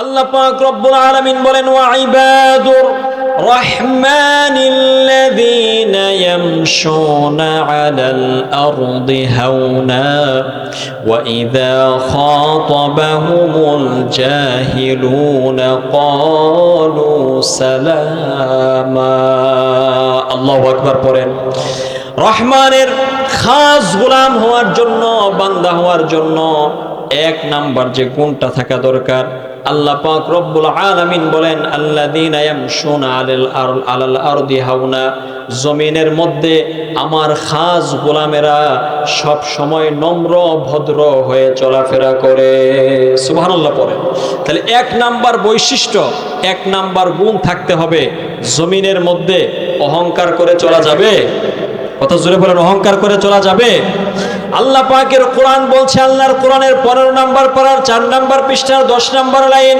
আল্লাহ পাক রব্বুল আলামিন বলেন ওয়া ইবাদুর রহমানিল্লাযীনা ইয়ামশুনা আলাল আরদি হাওনা ওয়া ইযা খাতাবাহুমুল জাহিলুনা ক্বালু সালামা। আল্লাহু আকবার পড়েন। রহমানের খাস গোলাম হওয়ার জন্য, বান্দা হওয়ার জন্য এক নাম্বার যে গুণটা থাকা দরকার, আল্লাহ পাক রব্বুল আলামিন বলেন আল্লাযীনা ইয়ামশুনা আলাল আরদি হাওনা, জমিনের মধ্যে আমার খাস গোলামেরা সব সময় নম্র ভদ্র হয়ে চলাফেরা করে। সুবহানাল্লাহ পড়েন। তাহলে এক নাম্বার বৈশিষ্ট্য, এক নাম্বার গুণ থাকতে হবে, জমিনের মধ্যে অহংকার করে চলা যাবে? কত জোরে বলেন, অহংকার করে চলা যাবে? আল্লাহ পাকের কোরআন বলছে, আল্লাহর কোরআনের 15 নাম্বার পারার 4 নাম্বার পৃষ্ঠার 10 নাম্বার লাইন,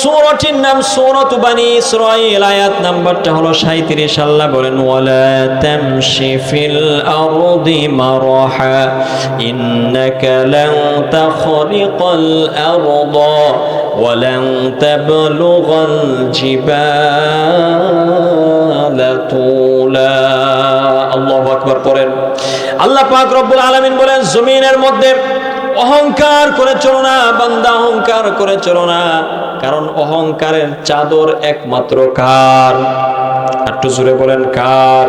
সূরাটির নাম সূরাতু বানি ইসরাঈল, আয়াত নাম্বারটা হলো 37। আল্লাহ বলেন ওয়ালা তামশি ফিল আরদি মারহা ইন্নাকা লান তাখরিকাল আরদা ওয়া লান তাবলুগাল জিবালা তুলা। আল্লাহু আকবার পড়েন। আল্লাহ পাক রব্বুল আলামিন বলেন জমিনের মধ্যে অহংকার করে চলো না বান্দা, অহংকার করে চলো না, কারণ অহংকারের চাদর একমাত্র কার? একটু জোরে বলেন কার?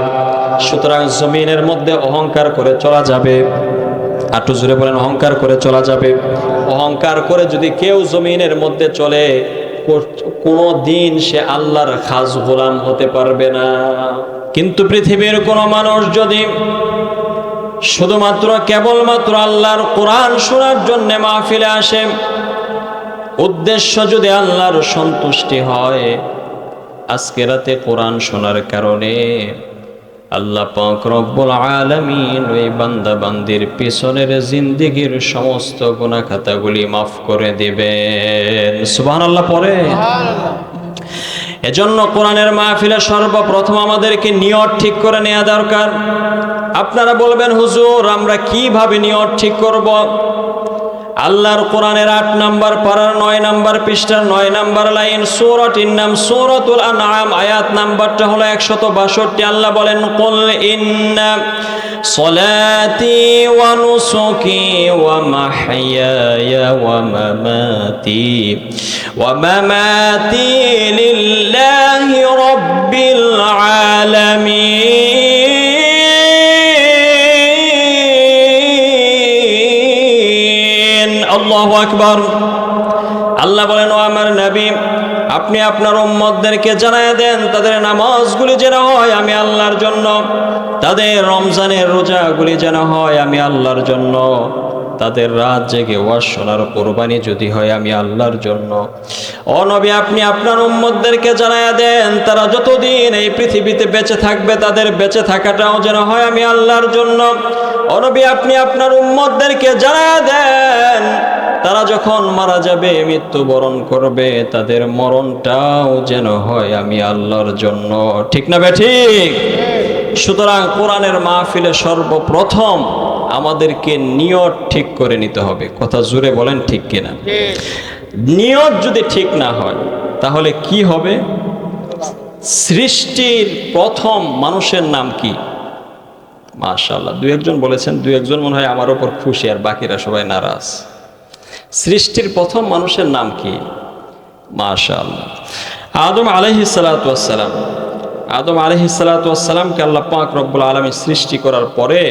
সুতরাং জমিনের মধ্যে অহংকার করে চলা যাবে? একটু জোরে বলেন, অহংকার করে চলা যাবে? অহংকার করে যদি কেউ জমিনের মধ্যে চলে, কোনো দিন সে আল্লাহর খাস গোলাম হতে পারবে না। কিন্তু পৃথিবীর কোনো মানুষ যদি শুধুমাত্র কেবলমাত্র আল্লাহর কোরআন শোনার জন্য মাহফিলে আসে, উদ্দেশ্য যদি আল্লাহর সন্তুষ্টি হয়, আজকে রাতে কোরআন শোনার কারণে আল্লাহ পাক রব্বুল আলামিন ওই বান্দা বান্দির পিছনের জিন্দেগীর সমস্ত গুনাহ খাতাগুলি মাফ করে দিবেন। সুবহানাল্লাহ পড়ে। এজন্য কোরআনের মাহফিলে সর্বপ্রথম আমাদেরকে নিয়ত ঠিক করে নেওয়া দরকার। আপনারা বলবেন হুজুর আমরা কিভাবে নিয়ত ঠিক করব? আল্লাহর কোরআনের 8 নাম্বার পারার 9 নাম্বার পৃষ্ঠার 9 নাম্বার লাইন, সূরাটির নাম সূরাতুল আনআম, আয়াত নাম্বারটা হলো 162। আল্লাহ বলেন কুল ইন্না সলাতি ওয়া নুসুকি ওয়া মাহইয়ায়া ওয়া মামাতি লিল্লাহি রাব্বিল আলামিন। আল্লাহু আকবার। আল্লাহ বলেন ও আমার নবী, আপনি আপনার উম্মতদেরকে জানায় দেন তাদের নামাজগুলি যেন হয় আমি আল্লাহর জন্য, তাদের রমজানের রোজাগুলি যেন হয় আমি আল্লাহর জন্য, তাদের রাত জেগে ওয়াজ শোনার কোরবানি যদি হয় আমি আল্লাহর জন্য। ও নবী আপনি আপনার উম্মতদেরকে জানায় দেন তারা যতদিন এই পৃথিবীতে বেঁচে থাকবে তাদের বেঁচে থাকাটাও যেন হয় আমি আল্লাহর জন্য। ও নবী আপনি আপনার উম্মতদেরকে জানায় দেন তারা যখন মারা যাবে, মৃত্যুবরণ করবে, তাদের মরণটাও যেন হয় আমি আল্লাহর জন্য। ঠিক না বে ঠিক? সুতরাং কোরআনের মাহফিলে সর্বপ্রথম আমাদেরকে নিয়ত ঠিক করে নিতে হবে। কথা জোরে বলেন ঠিক কিনা? নিয়ত যদি ঠিক না হয় তাহলে কি হবে? সৃষ্টির প্রথম মানুষের নাম কি? মাশাআল্লাহ, 2-1 বলেছেন, 2-1 মনে হয় আমার উপর খুশি, আর বাকিরা সবাই নারাজ। সৃষ্টির প্রথম মানুষের নাম কি? মাশাআল্লাহ, আদম আলাইহিস সালাতু ওয়াস সালাম। আদম আলাইহিস সালাতু ওয়াস সালামকে আল্লাহ পাক রব্বুল আলামিন সৃষ্টি করার পরে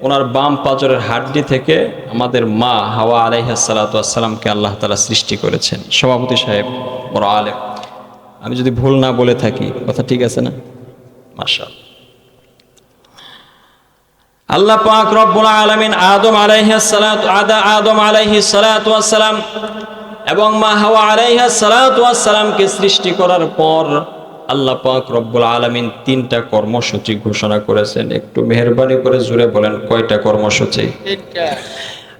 ওনার বাম পাজরের হাড্ডি থেকে আমাদের মা হাওয়া আলাইহিস সালাতু ওয়াস সালামকে আল্লাহ তাআলা সৃষ্টি করেছেন। সভাপতি সাহেব, বড় আলেম, আমি যদি ভুল না বলে থাকি, কথা ঠিক আছে না? মাশাআল্লাহ। আল্লাহ পাক রব্বুল আলামিন আদম আলাইহিস সালাতু ওয়াস সালাম এবং মা হাওয়া আলাইহিস সালাতু ওয়াস সালামকে সৃষ্টি করার পর আল্লাহ পাক রব্বুল আলামিন 3টা কর্মসূচি ঘোষণা করেছেন। একটু মেহেরবানি করে জোরে বলেন কয়টা কর্মসূচি?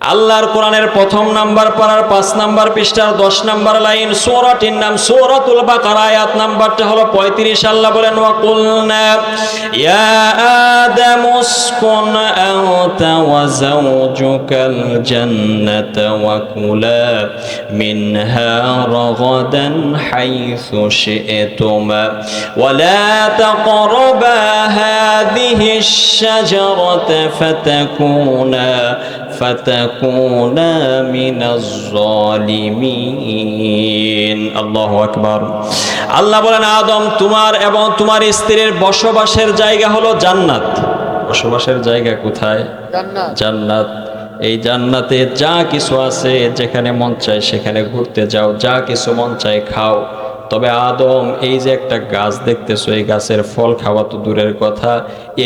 আল্লাহর কোরআনের প্রথম নাম্বার পারার ৫ নাম্বার পৃষ্ঠার ১০ নাম্বার লাইন, সূরাটির নাম সূরাতুল বাকারা, আয়াত নাম্বারটা হলো ৩৫। আল্লাহ বলেন, ওয়া কুলনা ইয়া আদামু উসকুন আনতা ওয়া যাওজুকাল জান্নাতা ওয়া কুলা মিনহা রাগাদান হাইসু শি'তুমা ওয়া লা তাকরাবা হাযিহিশ শাজারাতা ফাতাকুনা মিনাজ জালিমিন। আল্লাহু আকবার। আল্লাহ বলেন, আদম, তোমার এবং তোমার স্ত্রীর বসবাসের জায়গা হলো জান্নাত। বসবাসের জায়গা কোথায়? জান্নাত। এই জান্নাতে যা কিছু আছে, যেখানে মন চায় সেখানে ঘুরতে যাও, যা কিছু মন চায় খাও। তবে আদম, এই যে একটা গাছ দেখতেছো, এই গাছের ফল খাওয়া তো দূরের কথা,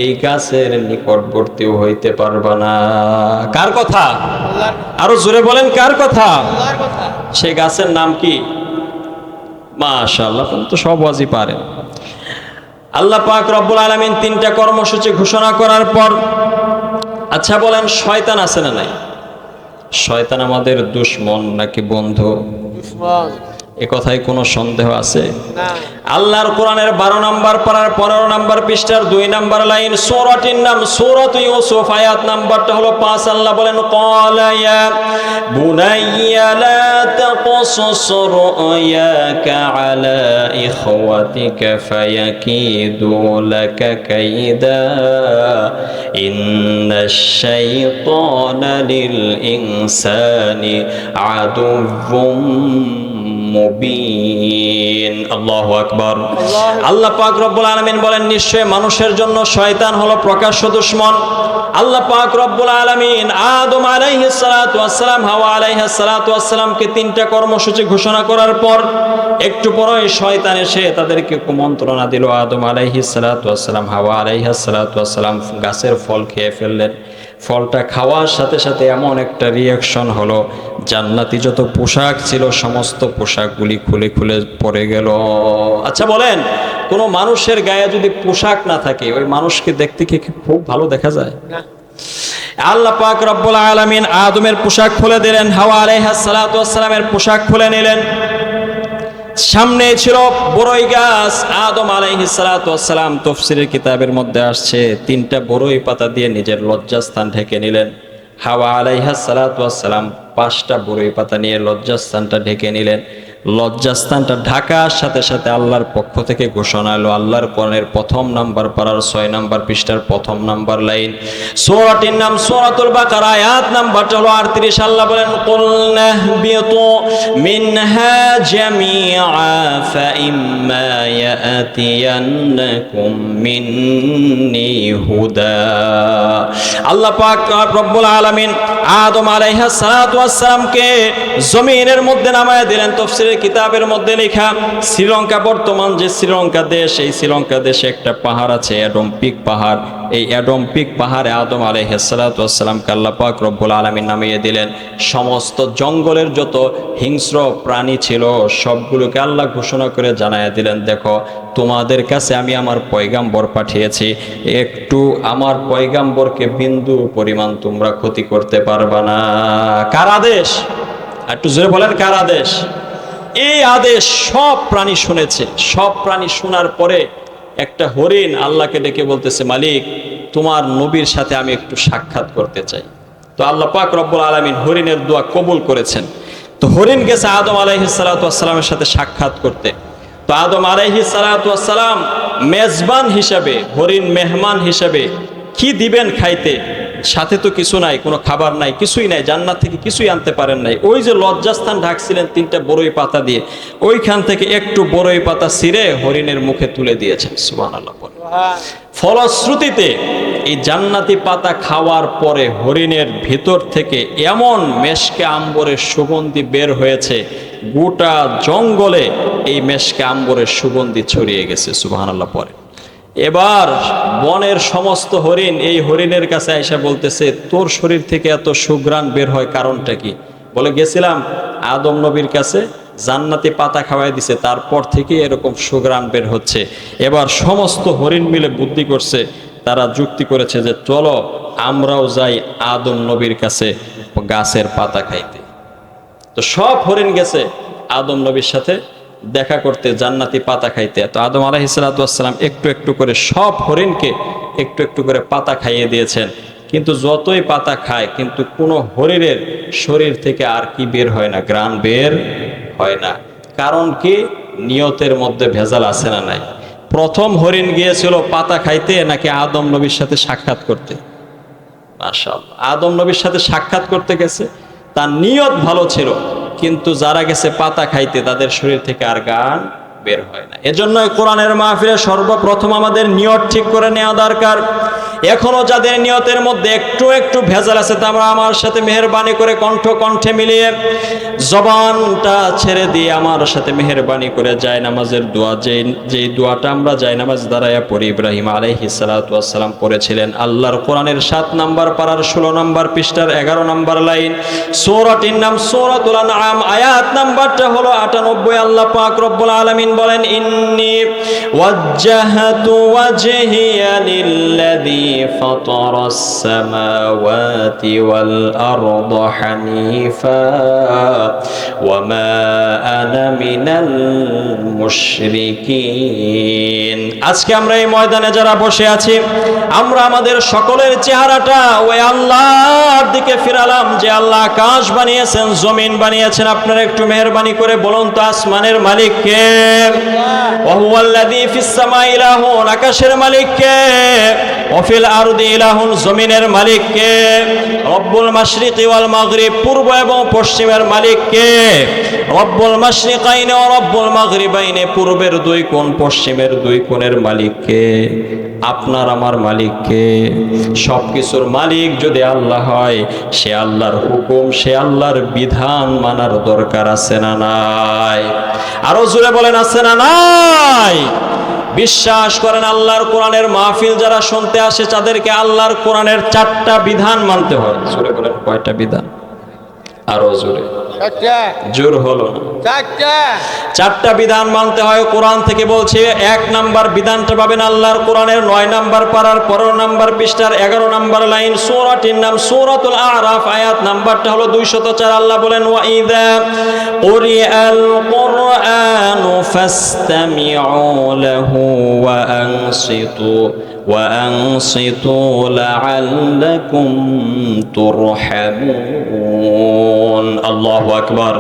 এই গাছের নিকটবর্তীও হইতে পারবা না। কার কথা? আরো জোরে বলেন, কার কথা? সেই গাছের নাম কি? মাশাআল্লাহ, তো সব ওয়াজি পারেন। আল্লাহ পাক রব্বুল আলামিন 3টা কর্মসূচি ঘোষণা করার পর, আচ্ছা বলেন, শয়তান আছে না নাই? শয়তান আমাদের দুশমন নাকি বন্ধু? দুশমন। এ কথায় কোনো সন্দেহ আছে? আল্লাহর কোরআনের 12 নাম্বার পারার 15 নাম্বার পৃষ্ঠার 2 নাম্বার লাইন, সূরাটির নাম সূরাতু ইউসুফ, আয়াত নাম্বারটা হলো 5। আল্লাহ বলেন, ক্বালা ইয়া বুনাইয়া লা তাকসুস রুয়াকা আলা ইখওয়াতিকা ফায়াকিদু লাকা কাইদা ইন্নাশ শাইতানা লিল ইনসানি আদুউম মুবিন। আল্লাহু আকবার। আল্লাহ পাক রব্বুল আলামিন বলেন, নিশ্চয় মানুষের জন্য শয়তান হলো প্রকাশ্য দুশমন। আল্লাহ পাক রব্বুল আলামিন আদম আলাইহিস সালাতু ওয়াস সালাম, হাওয়া আলাইহিস সালাতু ওয়াস সালামকে 3টা কর্মসূচি ঘোষণা করার পর একটু পরেই শয়তান এসে তাদেরকে কুমন্ত্রণা দিল। আদম আলাইহিস সালাতু ওয়াস সালাম, হাওয়া আলাইহিস সালাতু ওয়াস সালাম গাছের ফল খেয়ে ফেললেন। ফলটা খাওয়ার সাথে সাথে এমন একটা রিয়াকশন হলো, জান্নাতি যত পোশাক ছিল সমস্ত পোশাকগুলি খুলে খুলে পড়ে গেল। আচ্ছা বলেন, কোনো মানুষের গায়ে যদি পোশাক না থাকে, ওই মানুষকে দেখতে কি খুব ভালো দেখা যায়? আল্লাহ পাক রব্বুল আলামিন আদমের পোশাক খুলে দিলেন, হাওয়া আলাইহিস সালাতু ওয়াস সালামের পোশাক খুলে নিলেন। সামনে ছিল বড়ই গাছ। আদম আলাইহিস সালাতু ওয়াস সালাম, তাফসীরের কিতাবের মধ্যে আসছে, 3টা বড়ই পাতা দিয়ে নিজের লজ্জাস্থান ঢেকে নিলেন। হাওয়া আলাইহিস সালাতু ওয়াস সালাম 5টা বড়ই পাতা নিয়ে লজ্জাস্থানটা ঢেকে নিলেন। লজ্জাস্থানটা ঢাকার সাথে সাথে আল্লাহর পক্ষ থেকে ঘোষণা এলো, আল্লাহর কোরআনের 1 নাম্বার পারার 6 নাম্বার পৃষ্ঠার 1 নাম্বার লাইন, সূরাটির নাম সূরাতুল বাকারা, আয়াত নাম্বারটা হলো 38। আল্লাহ বলেন, কুলনা বিতু মিনহা জামিআ ফাইম্মা ইয়াতিয়ান্নাকুম মিন্নি হুদা। আল্লাহ পাক রব্বুল আলামিন আদম আলাইহিস সালাতু ওয়াস সালামকে জমিনের মধ্যে নামায় দিলেন। তাফসীর কিতাবের মধ্যে লেখা, শ্রীলঙ্কা, বর্তমান যে শ্রীলঙ্কা দেশ, এই শ্রীলঙ্কা দেশে একটা পাহাড় আছে, অ্যাডম পিক পাহাড়। এই অ্যাডম পিক পাহাড়ে আদম আলাইহিস সালাতু ওয়াস সালামকে আল্লাহ পাক রব্বুল আলামিন নামিয়ে দিলেন। সমস্ত জঙ্গলের যত হিংস্র প্রাণী ছিল সবগুলোকে আল্লাহ ঘোষণা করে জানায়া দিলেন, দেখো তোমাদের কাছে আমি আমার পয়গাম্বর পাঠিয়েছি, একটু আমার পয়গাম্বরকে বিন্দু পরিমাণ তোমরা ক্ষতি করতে পারবা না। কার আদেশ? একটু জোরে বলেন, কার আদেশ? এই আদেশ সব প্রাণী শুনেছে। সব প্রাণী শোনার পরে একটা হরিণ আল্লাহকে ডেকে বলতেছে, মালিক, তোমার নবীর সাথে আমি একটু সাক্ষাৎ করতে চাই। তো আল্লাহ পাক রব্বুল আলামিন হরিণের দোয়া কবুল করেছেন। তো হরিণ গেছে আদম আলাইহিস সালাতু ওয়াস সালামের সাথে সাক্ষাৎ করতে। তো আদম আলাইহিস সালাতু ওয়াস সালাম মেজবান হিসাবে, হরিণ মেহমান হিসাবে কি দিবেন খাইতে? সাথে তো কিছু নাই, কোনো খাবার নাই, কিছুই নাই, জান্নাত থেকে কিছুই আনতে পারেন নাই। ওই যে লজ্জাস্থান ঢাকছিলেন 3টা বড়ই পাতা দিয়ে, ওইখান থেকে একটু বড়ই পাতা ছিঁড়ে হরিণের মুখে তুলে দিয়েছেন। সুবহানাল্লাহ। ফলশ্রুতিতে এই জান্নাতি পাতা খাওয়ার পরে হরিণের ভিতর থেকে এমন মেশকে আম্বরের সুগন্ধি বের হয়েছে, গোটা জঙ্গলে এই মেশকে আম্বরের সুগন্ধি ছড়িয়ে গেছে। সুবহানাল্লাহ। পরে এবার বনের সমস্ত হরিণ এই হরিণের কাছে আইসা বলতেছে, তোর শরীর থেকে এত সুঘ্রাণ বের হয়, কারণটা কি? বলে, গেছিলাম আদম নবীর কাছে, জান্নাতি পাতা খাওয়াই দিছে, তারপর থেকে এরকম সুঘ্রাণ বের হচ্ছে। এবার সমস্ত হরিণ মিলে বুদ্ধি করছে, তারা যুক্তি করেছে যে চলো আমরাও যাই আদম নবীর কাছে, গাছের পাতা খাইতে। তো সব হরিণ গেছে আদম নবীর সাথে দেখা করতে, জান্নাতি পাতা খাইতে। তো আদম আলাইহিস সালাতু ওয়াস সালাম একটু একটু করে সব হরিণকে একটু একটু করে পাতা খাইয়ে দিয়েছেন। কিন্তু যতই পাতা খায়, কিন্তু কোনো হরিণের শরীর থেকে আর কি বের হয় না, ঘ্রাণ বের হয় না। কারণ কি? নিয়তের মধ্যে ভেজাল আছে না নাই? প্রথম হরিণ গিয়েছিল পাতা খাইতে নাকি আদম নবীর সাথে সাক্ষাৎ করতে? মাশাআল্লাহ, আদম নবীর সাথে সাক্ষাৎ করতে গেছে, তার নিয়ত ভালো ছিল। কিন্তু যারা গেছে পাতা খাইতে, তাদের শরীর থেকে আর ঘ্রাণ বের হয় না। এজন্যই কোরআনের মাহফিলে সর্বপ্রথম আমাদের নিয়ত ঠিক করে নেওয়া দরকার। এখনো যাদের নিয়তের মধ্যে একটু একটু ভেজাল আছে, তা আমরা আমার সাথে মেহেরবানি করে কণ্ঠে মিলিয়ে জবানটা ছেড়ে দিয়ে আমার সাথে মেহেরবানি করে জায়নামাজের দোয়া, যেই দোয়াটা আমরা জায়নামাজ দাঁড়াইয়া পড়ি, ইব্রাহিম আলাইহিস সালাতু ওয়াস সালাম পড়েছিলেন। আল্লাহর কোরআনের 7 নম্বর পারার 16 নম্বর পৃষ্ঠার 11 নম্বর লাইন, সূরাটির নাম সূরাতুল আনআম, আয়াত নাম্বারটা হলো 98। আল্লাহ পাক রব্বুল আলামিন বলেন, ইন্নী ওয়াজ্জাহতু ওয়াজহিয়া লিল্লাযী ফাতারাস সামাওয়াতি ওয়াল আরদা হানিফা ওয়া মা আনা মিনাল মুশরিকিন। আজকে আমরা এই ময়দানে যারা বসে আছি, আমরা আমাদের সকলের চেহারাটা ওই আল্লাহর দিকে ফিরালাম, যে আল্লাহ আকাশ বানিয়েছেন, জমিন বানিয়েছেন। আপনারা একটু মেহেরবানি করে বলুন তো, আসমানের মালিক কে? ওয়া হুয়াল্লাযী ফিস সামাই ইলাহুন, আকাশের মালিক কে? ওয়া ফিল আরদি ইলাহুন, জমিনের মালিক কে? রব্বুল মাশরিকি ওয়াল মাগরিব, পূর্ব এবং পশ্চিমের মালিক কে? রব্বুল মাশরিকাইনি ওয়া রব্বুল মাগরিবাইনি, পূর্বের 2 কোণ পশ্চিমের 2 কোণের মালিক কে? আপনার আমার মালিক কে? সবকিছুর মালিক যদি আল্লাহ হয়, সে আল্লাহর হুকুম, সে আল্লাহর বিধান মানার দরকার আছে না নাই? আরো জোরে বলেন, আছে না নাই? বিশ্বাস করেন, আল্লাহর কোরআনের মাহফিল যারা শুনতে আসে, তাদেরকে আল্লাহর কোরআনের 4টা বিধান মানতে হয়। জোরে বলেন, কয়টা বিধান? আরো জোরে। জোর হলো না। 4টা বিধান মানতে হয়। কোরআন থেকে বলছে, 1 নাম্বার বিধানটা পাবেন আল্লাহর কোরআনের 9 নাম্বার পারার 15 নাম্বার পৃষ্ঠার 11 নাম্বার লাইন, সূরাটির নাম সূরাতুল আরাফ, আয়াত নাম্বারটা হলো 204। আল্লাহ বলেন, ওয়া ইযা কুরিআল কুরআনু ফাসতামিউ লাহু ওয়া আনসিতু লাআল্লাকুম তুরহামুন। আল্লাহু আকবার।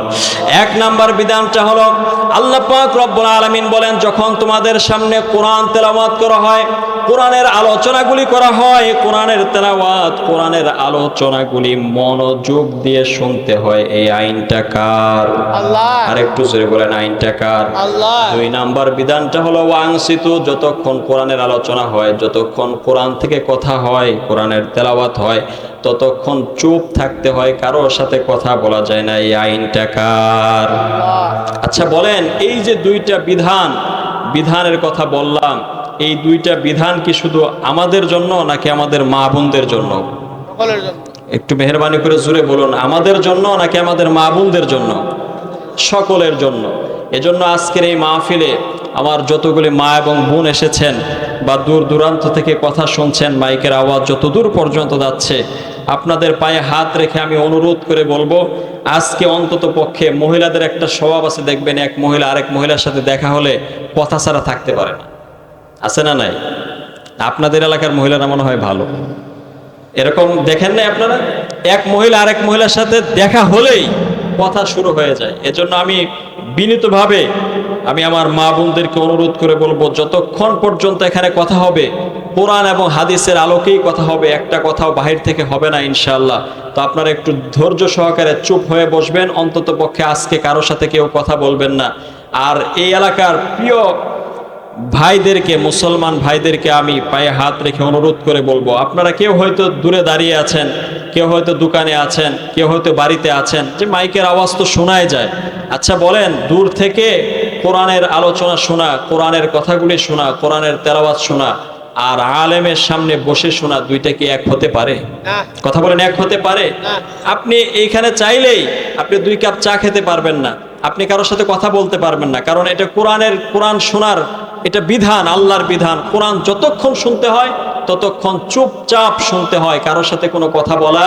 1 নাম্বার বিধানটা হলো, আল্লাহ পাক রব্বুল আলামিন বলেন, যখন তোমাদের সামনে কোরআন তেলাওয়াত করা হয়, কোরআনের আলোচনাগুলি করা হয়, কোরআনের তেলাওয়াত, কোরআনের আলোচনাগুলি মনোযোগ দিয়ে শুনতে হয়। এই আইনটা কার? আল্লাহ। আর একটু জোরে বলেন, আইনটা কার? আল্লাহ। 2 নাম্বার বিধানটা হলো ওয়াংসিতু, যতক্ষণ কোরআনের আলোচনা হয়, যতক্ষণ কোরআন থেকে কথা হয়, কোরআনের তেলাওয়াত হয়, ততক্ষণ চুপ থাকতে হয়, কারোর সাথে কথা বলা যায় না। এই আইনটা কার? আচ্ছা বলেন, এই যে 2টা বিধানের কথা বললাম, এই 2টা বিধান কি শুধু আমাদের জন্য নাকি আমাদের মা বোনদের জন্য? সকলের জন্য। একটু মেহেরবানি করে জোরে বলুন, আমাদের জন্য নাকি আমাদের মা বোনদের জন্য? সকলের জন্য। এজন্য আজকের এই মাহফিলে আমার যতগুলি মা এবং বোন এসেছেন, বা দূর দূরান্ত থেকে কথা শুনছেন, মাইকের আওয়াজ যতদূর পর্যন্ত যাচ্ছে, আপনাদের পায়ে হাত রেখে আমি অনুরোধ করে বলবো, আজকে অন্তত পক্ষে মহিলাদের একটা স্বভাব আছে, দেখবেন এক মহিলা আরেক মহিলার সাথে দেখা হলে কথা ছাড়া থাকতে পারে না। আছে না নাই? আপনাদের এলাকার মহিলারা মনে হয় ভালো, এরকম দেখেন না আপনারা? এক মহিলা আরেক মহিলার সাথে দেখা হলেই কথা শুরু হয়ে যায়। এজন্য আমি বিনীতভাবে আমি আমার মা বোনদেরকে অনুরোধ করে বলবো, যতক্ষণ পর্যন্ত এখানে কথা হবে, কোরআন এবং হাদিসের আলোকেই কথা হবে, একটা কথাও বাহির থেকে হবে না ইনশাআল্লাহ। তো আপনারা একটু ধৈর্য সহকারে চুপ হয়ে বসবেন, অন্তত পক্ষে আজকে কারোর সাথে কেউ কথা বলবেন না। আর এই এলাকার প্রিয় ভাইদেরকে, মুসলমান ভাইদেরকে আমি পায়ে হাত রেখে অনুরোধ করে বলবো, আপনারা কেউ হয়তো দূরে দাঁড়িয়ে আছেন, কেউ হয়তো দোকানে আছেন, কেউ হয়তো বাড়িতে আছেন, যে মাইকের আওয়াজ তো শোনায় যায়। আচ্ছা বলেন, দূর থেকে কোরআনের আলোচনা শোনা, কোরআনের কথাগুলি শোনা, কোরআনের তেলাওয়াত শোনা, আর আলেমের সামনে বসে শোনা, 2টা কি এক হতে পারে? কথা বলেন, এক হতে পারে? আপনি এইখানে চাইলেই আপনি 2 কাপ চা খেতে পারবেন না, আপনি কারোর সাথে কথা বলতে পারবেন না, কারণ এটা কোরআন শোনার এটা বিধান, আল্লাহর বিধান। কোরআন যতক্ষণ শুনতে হয় ততক্ষণ চুপচাপ শুনতে হয়, কারোর সাথে কোনো কথা বলা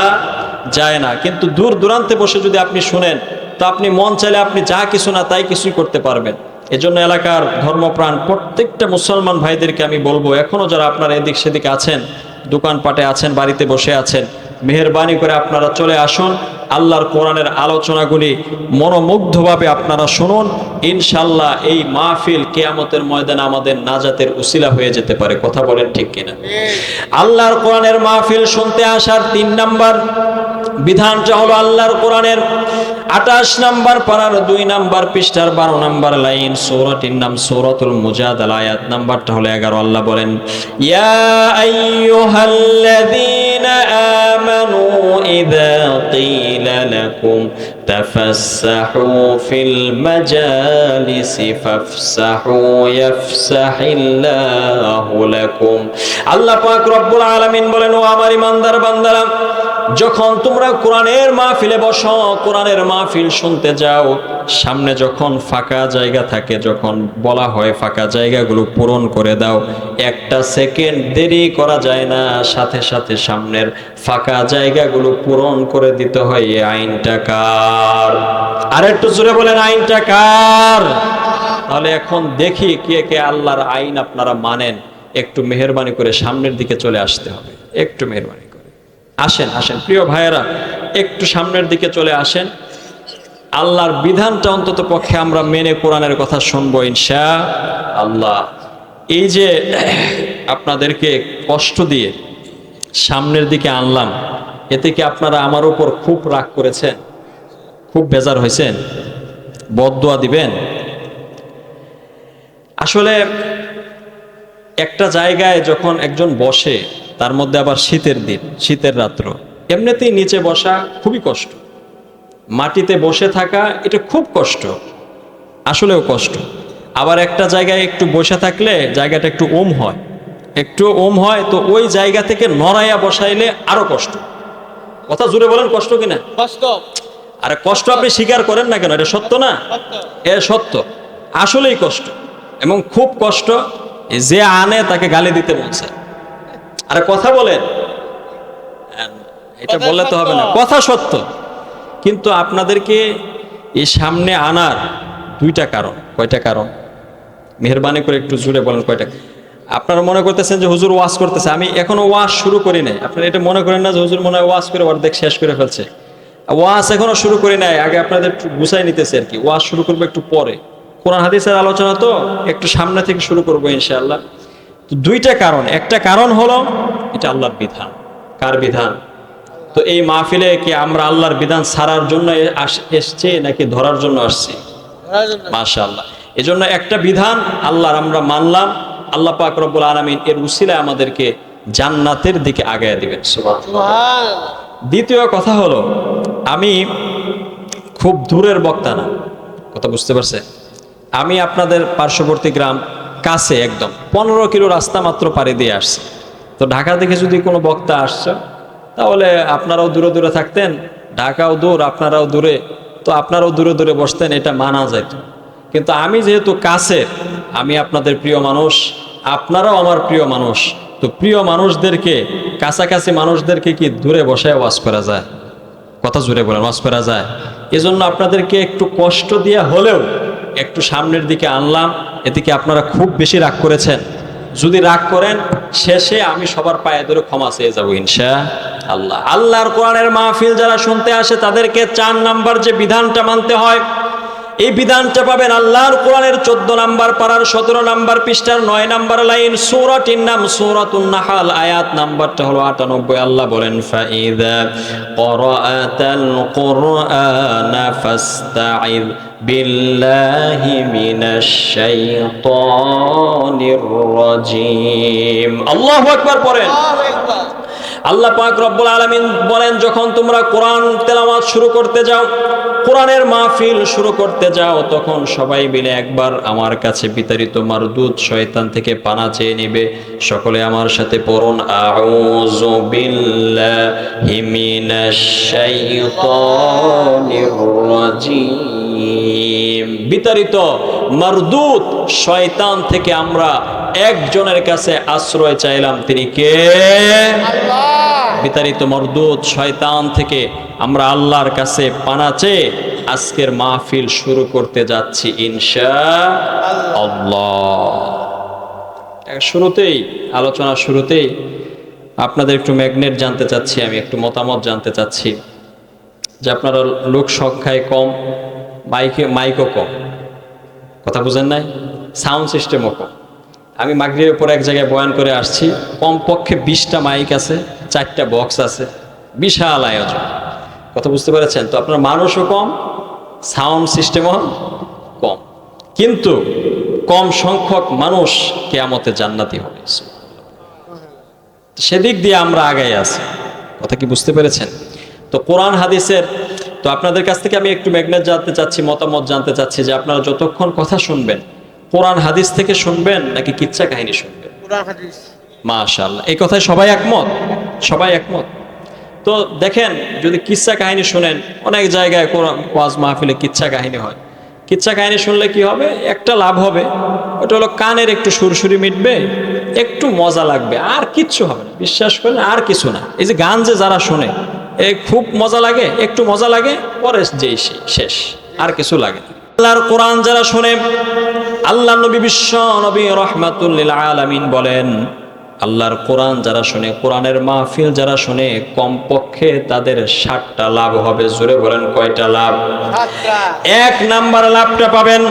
যায় না। কিন্তু দূর দূরান্তে বসে যদি আপনি শুনেন, তো আপনি মন চাইলে আপনি যা কিছু না তাই কিছুই করতে পারবেন। এজন্য এলাকার ধর্মপ্রাণ প্রত্যেকটা মুসলমান ভাইদেরকে আমি বলবো, এখনো যারা আপনারা এদিক সেদিক আছেন, দোকানপাটে আছেন, বাড়িতে বসে আছেন, মেহেরবানি করে আপনারা চলে আসুন, আল্লাহর কোরআনের আলোচনাগুলি মনোমুগ্ধভাবে আপনারা শুনুন। ইনশাল্লাহ এই মাহফিল কিয়ামতের ময়দানে আমাদের নাজাতের উসিলা হয়ে যেতে পারে। কথা বলেন ঠিক কিনা? আল্লাহর কোরআনের মাহফিল শুনতে আসার 3 নাম্বার বিধানটা হলো আল্লাহর কোরআনের 28 নাম্বার পারার 2 নাম্বার পৃষ্ঠার 12 নাম্বার লাইন, সূরাটির নাম সূরাতুল মুজাদালা, আয়াত নাম্বারটা হলো 11। আল্লাহ বলেন, ইয়া আইয়ুহাল্লাযীনা আমানু ইযা ক্বিলা লাকুম তাফাসসাহু ফিল মাজালিসি ফাফসাহু ইয়াফসাহিল্লাহু লাকুম। আল্লাহ পাক রব্বুল আলামিন বলেন, ও আমার ঈমানদার বান্দারা, যখন তোমরা কোরআনের মাহফিলে বসো, কোরআনের মাহফিল শুনতে যাও, সামনে যখন ফাঁকা জায়গা থাকে, যখন বলা হয় ফাঁকা জায়গাগুলো পূরণ করে দাও, একটা সেকেন্ড দেরি করা যায় না, সাথে সাথে সামনের ফাঁকা জায়গাগুলো পূরণ করে দিতে হয়। এই আইনটা কার? আর একটু জোরে বলেন, আইনটা কার? তাহলে এখন দেখি কে কে আল্লাহর আইন আপনারা মানেন। একটু মেহেরবানি করে সামনের দিকে চলে আসতে হবে। একটু মেহেরবানি করে আসেন, আসেন প্রিয় ভাইয়েরা, একটু সামনের দিকে চলে আসেন। আল্লাহর বিধানটা অন্তত পক্ষে আমরা মেনে কোরআনের কথা শুনবো ইনশাআল্লাহ। এই যে আপনাদেরকে কষ্ট দিয়ে সামনের দিকে আনলাম, এতে কি আপনারা আমার উপর খুব রাগ করেছেন? খুব বেজার হয়েছেন? বদদোয়া দিবেন? আসলে একটা জায়গায় যখন একজন বসে, তার মধ্যে আবার শীতের দিন, শীতের রাত্র, এমনিতেই নিচে বসা খুবই কষ্ট, মাটিতে বসে থাকা এটা খুব কষ্ট, আসলেও কষ্ট। আবার একটা জায়গায় একটু বসে থাকলে জায়গাটা একটু হয়, একটু হয়, তো ওই জায়গা থেকে নড়াইয়া বসাইলে আরো কষ্ট। কথা জুড়ে বলেন, কষ্ট কিনা? কষ্ট। আরে কষ্ট আপনি স্বীকার করেন না কেন? এটা সত্য না? এ সত্য, আসলেই কষ্ট, এবং খুব কষ্ট। যে আনে তাকে গালি দিতে বলছে। আরে কথা বলেন, এটা বললে তো হবে না, কথা সত্য। কিন্তু আপনাদেরকে এই সামনে আনার 2টা কারণ। কয়টা কারণ? মেহেরবানি করে একটু জুড়ে বলেন কয়টা। আপনারা মনে করতেছেন যে হুজুর ওয়াজ করতেছে, আমি এখনো ওয়াজ শুরু করি নাই। আপনারা এটা মনে করেন না যে হুজুর মনে হয় ওয়াজ করে অর্ধেক শেষ করে ফেলছে। ওয়াজ এখনো শুরু করি নাই, আগে আপনাদের একটু গুছাই নিতেছে আর কি। ওয়াজ শুরু করবো একটু পরে, কোরআন হাদিসের আলোচনা তো একটু সামনে থেকে শুরু করবো ইনশাআল্লাহ। তো 2টা কারণ। একটা কারণ হলো এটা আল্লাহর বিধান। কার বিধান? তো এই মাহফিলে কি আমরা আল্লাহর বিধান ছাড়ার জন্য এসছি নাকি ধরার জন্য আসছি? মাশাআল্লাহ। এজন্য একটা বিধান আল্লাহর আমরা মানলাম, আল্লাহ পাক রব্বুল আলামিন এর উসিলায় আমাদেরকে জান্নাতের দিকে আগায় দিবেন। সুবহানাল্লাহ। দ্বিতীয় কথা হলো, আমি খুব দূরের বক্তা না, কথা বুঝতে পারছে? আমি আপনাদের পার্শ্ববর্তী গ্রাম, কাছে একদম 15 কিলো রাস্তা মাত্র পাড়ি দিয়ে আসছি। তো ঢাকা থেকে যদি কোনো বক্তা আসছে, তাহলে আপনারাও দূরে দূরে থাকতেন, ঢাকাও দূর, আপনারাও দূরে, তো আপনারাও দূরে দূরে বসতেন, এটা মানা যেত। কিন্তু আমি যেহেতু কাছে, আমি আপনাদের প্রিয় মানুষ, আপনারাও আমার প্রিয় মানুষ, তো প্রিয় মানুষদেরকে, কাছাকাছি মানুষদেরকে কি দূরে বসায় ওয়াজ করা যায়? কথা জুড়ে বলেন, ওয়াজ করা যায়? এজন্য আপনাদেরকে একটু কষ্ট দিয়ে হলেও একটু সামনের দিকে আনলাম। এদিকে আপনারা খুব বেশি রাগ করেছেন, যদি রাগ করেন শেষে আমি সবার পায়ে ধরে ক্ষমা চেয়ে যাবো ইনশাআল্লাহ। আল্লাহর কোরআনের মাহফিল যারা শুনতে আসে, তাদেরকে 4 নাম্বার যে বিধানটা মানতে হয়, এই বিধানটা পাবেন আল্লাহর কোরআনের 14 নাম্বার পারার 17 নাম্বার পৃষ্ঠার 9 নাম্বার লাইন, সূরাটির নাম সূরাতুন নাহাল, আয়াত নাম্বারটা হলো 98। আল্লাহ বলেন, ফাইযা ক্বরাআতাল কুরআনা ফাসতাইয বিল্লাহি মিনাশ শাইতানির রাজীম। আল্লাহু আকবার পড়েন। আল্লাহ পাক রব্বুল আলামিন বলেন, যখন তোমরা কোরআন তেলাওয়াত শুরু করতে যাও, কোরআনের মাহফিল শুরু করতে যাও, তখন সবাই মিলে একবার আমার কাছে বিতাড়িত মারদুদ শয়তান থেকে পানা চেয়ে নেবে। সকলে আমার সাথে পড়ুন, আউযু বিল্লাহি মিনাশ শাইতানির রাজীম। বিতাড়িত মারদুদ শয়তান থেকে আমরা একজনের কাছে আশ্রয় চাইলাম, তিনি কে? আল্লাহ। বিতাড়িত মরদুদ শয়তান থেকে আমরা আল্লাহর কাছে পানা চেয়ে আজকের মাহফিল শুরু করতে যাচ্ছি ইনশাআল্লাহ। শুরুতেই আলোচনা শুরুতেই আপনাদের একটু ম্যাগনেট জানতে চাচ্ছি, আমি একটু মতামত জানতে চাচ্ছি যে আপনারা লোক সংখ্যায় কম, মাইকও কম, কথা বুঝেন নাই, সাউন্ড সিস্টেমও কম। আমি মাগরিবের পর এক জায়গায় বয়ান করে আসছি, কমপক্ষে 20টা মাইক আছে, 4টা বক্স আছে, বিশাল আয়োজন, কথা বুঝতে পেরেছেন তো? আপনার মানুষও কম, সাউন্ড সিস্টেমও কম, কিন্তু কম সংখ্যক মানুষ কিয়ামতে জান্নাতি হবে, সেদিক দিয়ে আমরা আগাই আছি, কথা কি বুঝতে পেরেছেন? তো কোরআন হাদিসের, তো আপনাদের কাছ থেকে আমি একটু ম্যাগনেট জানতে চাচ্ছি, মতামত জানতে চাচ্ছি যে আপনারা যতক্ষণ কথা শুনবেন কোরআন হাদিস থেকে শুনবেন নাকি কিচ্ছা কাহিনী শুনবেন? কোরআন হাদিস। মাশাআল্লাহ, এই কথায় সবাই একমত? সবাই একমত। তো দেখেন, যদি কিচ্ছা কাহিনী শুনেন, অনেক জায়গায় কোরআন ওয়াজ মাহফিলে কিচ্ছা কাহিনী হয়, কিচ্ছা কাহিনী শুনলে কি হবে? একটা লাভ হবে, ওটা হলো কানের একটু সুরসুরি মিটবে, একটু মজা লাগবে, আর কিচ্ছু হবে না, বিশ্বাস করেন, আর কিছু না। এই যে গান যে যারা শোনে, এই খুব মজা লাগে, একটু মজা লাগে, পরে যেই শেষ, আর কিছু লাগে না। আল্লাহর কোরআন যারা শোনে, আল্লাহ নবী বিশ্ব নবী রাহমাতুল লিল আলামিন বলেন, আল্লাহর কোরআন যারা শোনে, কোরআনের মাহফিল যারা শোনে, কমপক্ষে তাদের 60টা লাভ হবে। জোরে বলেন, কয়টা লাভ? 7টা। 1 নাম্বার লাভটা পাবেন,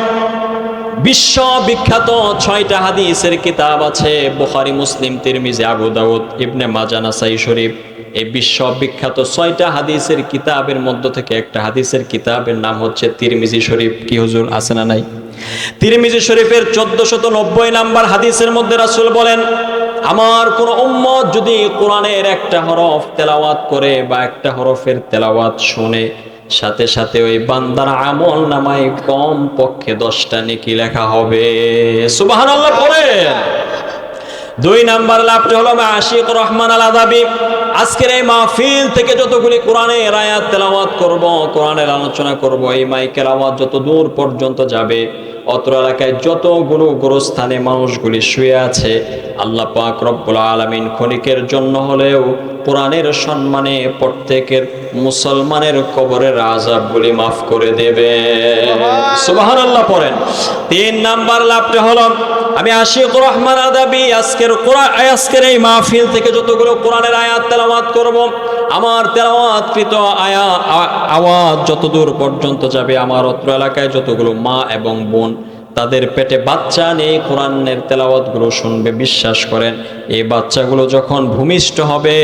বিশ্ব বিখ্যাত 6টা হাদিসের কিতাব আছে, বুখারী, মুসলিম, তিরমিজি, আবু দাউদ, ইবনে মাজাহ, নাসাই শরীফ। এই বিশ্ব বিখ্যাত 6টা হাদিসের কিতাবের মধ্য থেকে একটা হাদিসের কিতাবের নাম হচ্ছে তিরমিজি শরীফ। কি হুজুর, আছে না নাই? তিরমিজি শরীফের 1490 নাম্বার হাদিসের মধ্যে রাসূল বলেন, আমার কোন উম্মত যদি কোরআনের একটা হরফ তেলাওয়াত করে বা একটা হরফের তেলাওয়াত শুনে, সাথে সাথে ওই বান্দার আমল নামায় কম পক্ষে 10টা নেকি লেখা হবে। সুবহানাল্লাহ পড়েন। 2 নাম্বার লাভটা হলো আশিক রহমান আল আদাবি। আজকের এই মাহফিল থেকে যতগুলি কোরআনের আয়াত তেলাওয়াত করব, কোরআনের আলোচনা করব, এই মাইকের আওয়াজ যত দূর পর্যন্ত যাবে, অত্র এলাকায় যতগুলো গোরস্থানে মানুষগুলি শুয়ে আছে, আল্লাহ পাক রব্বুল আলামিন ক্ষণিকের জন্য হলেও কোরআনের সম্মানে প্রত্যেকের মুসলমানের কবরের আযাবগুলি মাফ করে দেবে। সুবহানাল্লাহ পড়েন। 3 নাম্বার লাভটা হলো, আমি আশিক রহমান আদাবি আজকের এই মাহফিল থেকে যতগুলো কোরআনের আয়াত তেলাওয়াত করব, আমার তেলাওয়াতকৃত আওয়াজ যতদূর পর্যন্ত যাবে, আমার অত্র এলাকায় যতগুলো মা এবং বোন তাদের পেটে বাচ্চা নেই কোরআনের তেলাওয়াতগুলো শুনবে, বিশ্বাস করেন এই বাচ্চাগুলো যখন ভূমিষ্ঠ হবে,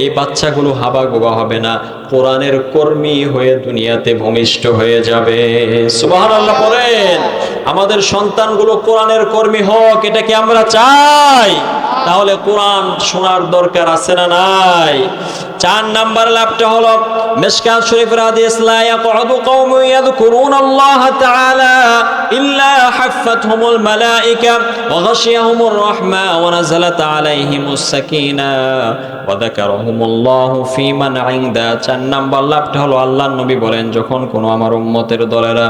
এই বাচ্চাগুলো হাবাগোবা হবে না, কোরআনের কর্মী হয়ে দুনিয়াতে ভূমিষ্ঠ হয়ে যাবে। সুবহানাল্লাহ পড়েন। আমাদের সন্তানগুলো কোরআনের কর্মী হোক, এটা কি আমরা চাই? তাহলে কোরআন শোনার দরকার আছে না নাই? 4 নাম্বার লাভটা হলো, মিশকাত শরীফের হাদিস, লা ইয়াকউদু কওমুন ইয়াযকুরুনাল্লাহ তাআলা ইল্লা হাফাতহুমুল মালায়েকা ওয়া গাশিয়াহুমুর রাহমা ওয়া নাযালাত আলাইহিমুস সাকিনা ওয়া যাকারাহুমুল্লাহু ফী মান ইনদা। 4 নাম্বার লাভটা হলো, আল্লাহর নবী বলেন, যখন কোনো আমার উম্মতের দলেরা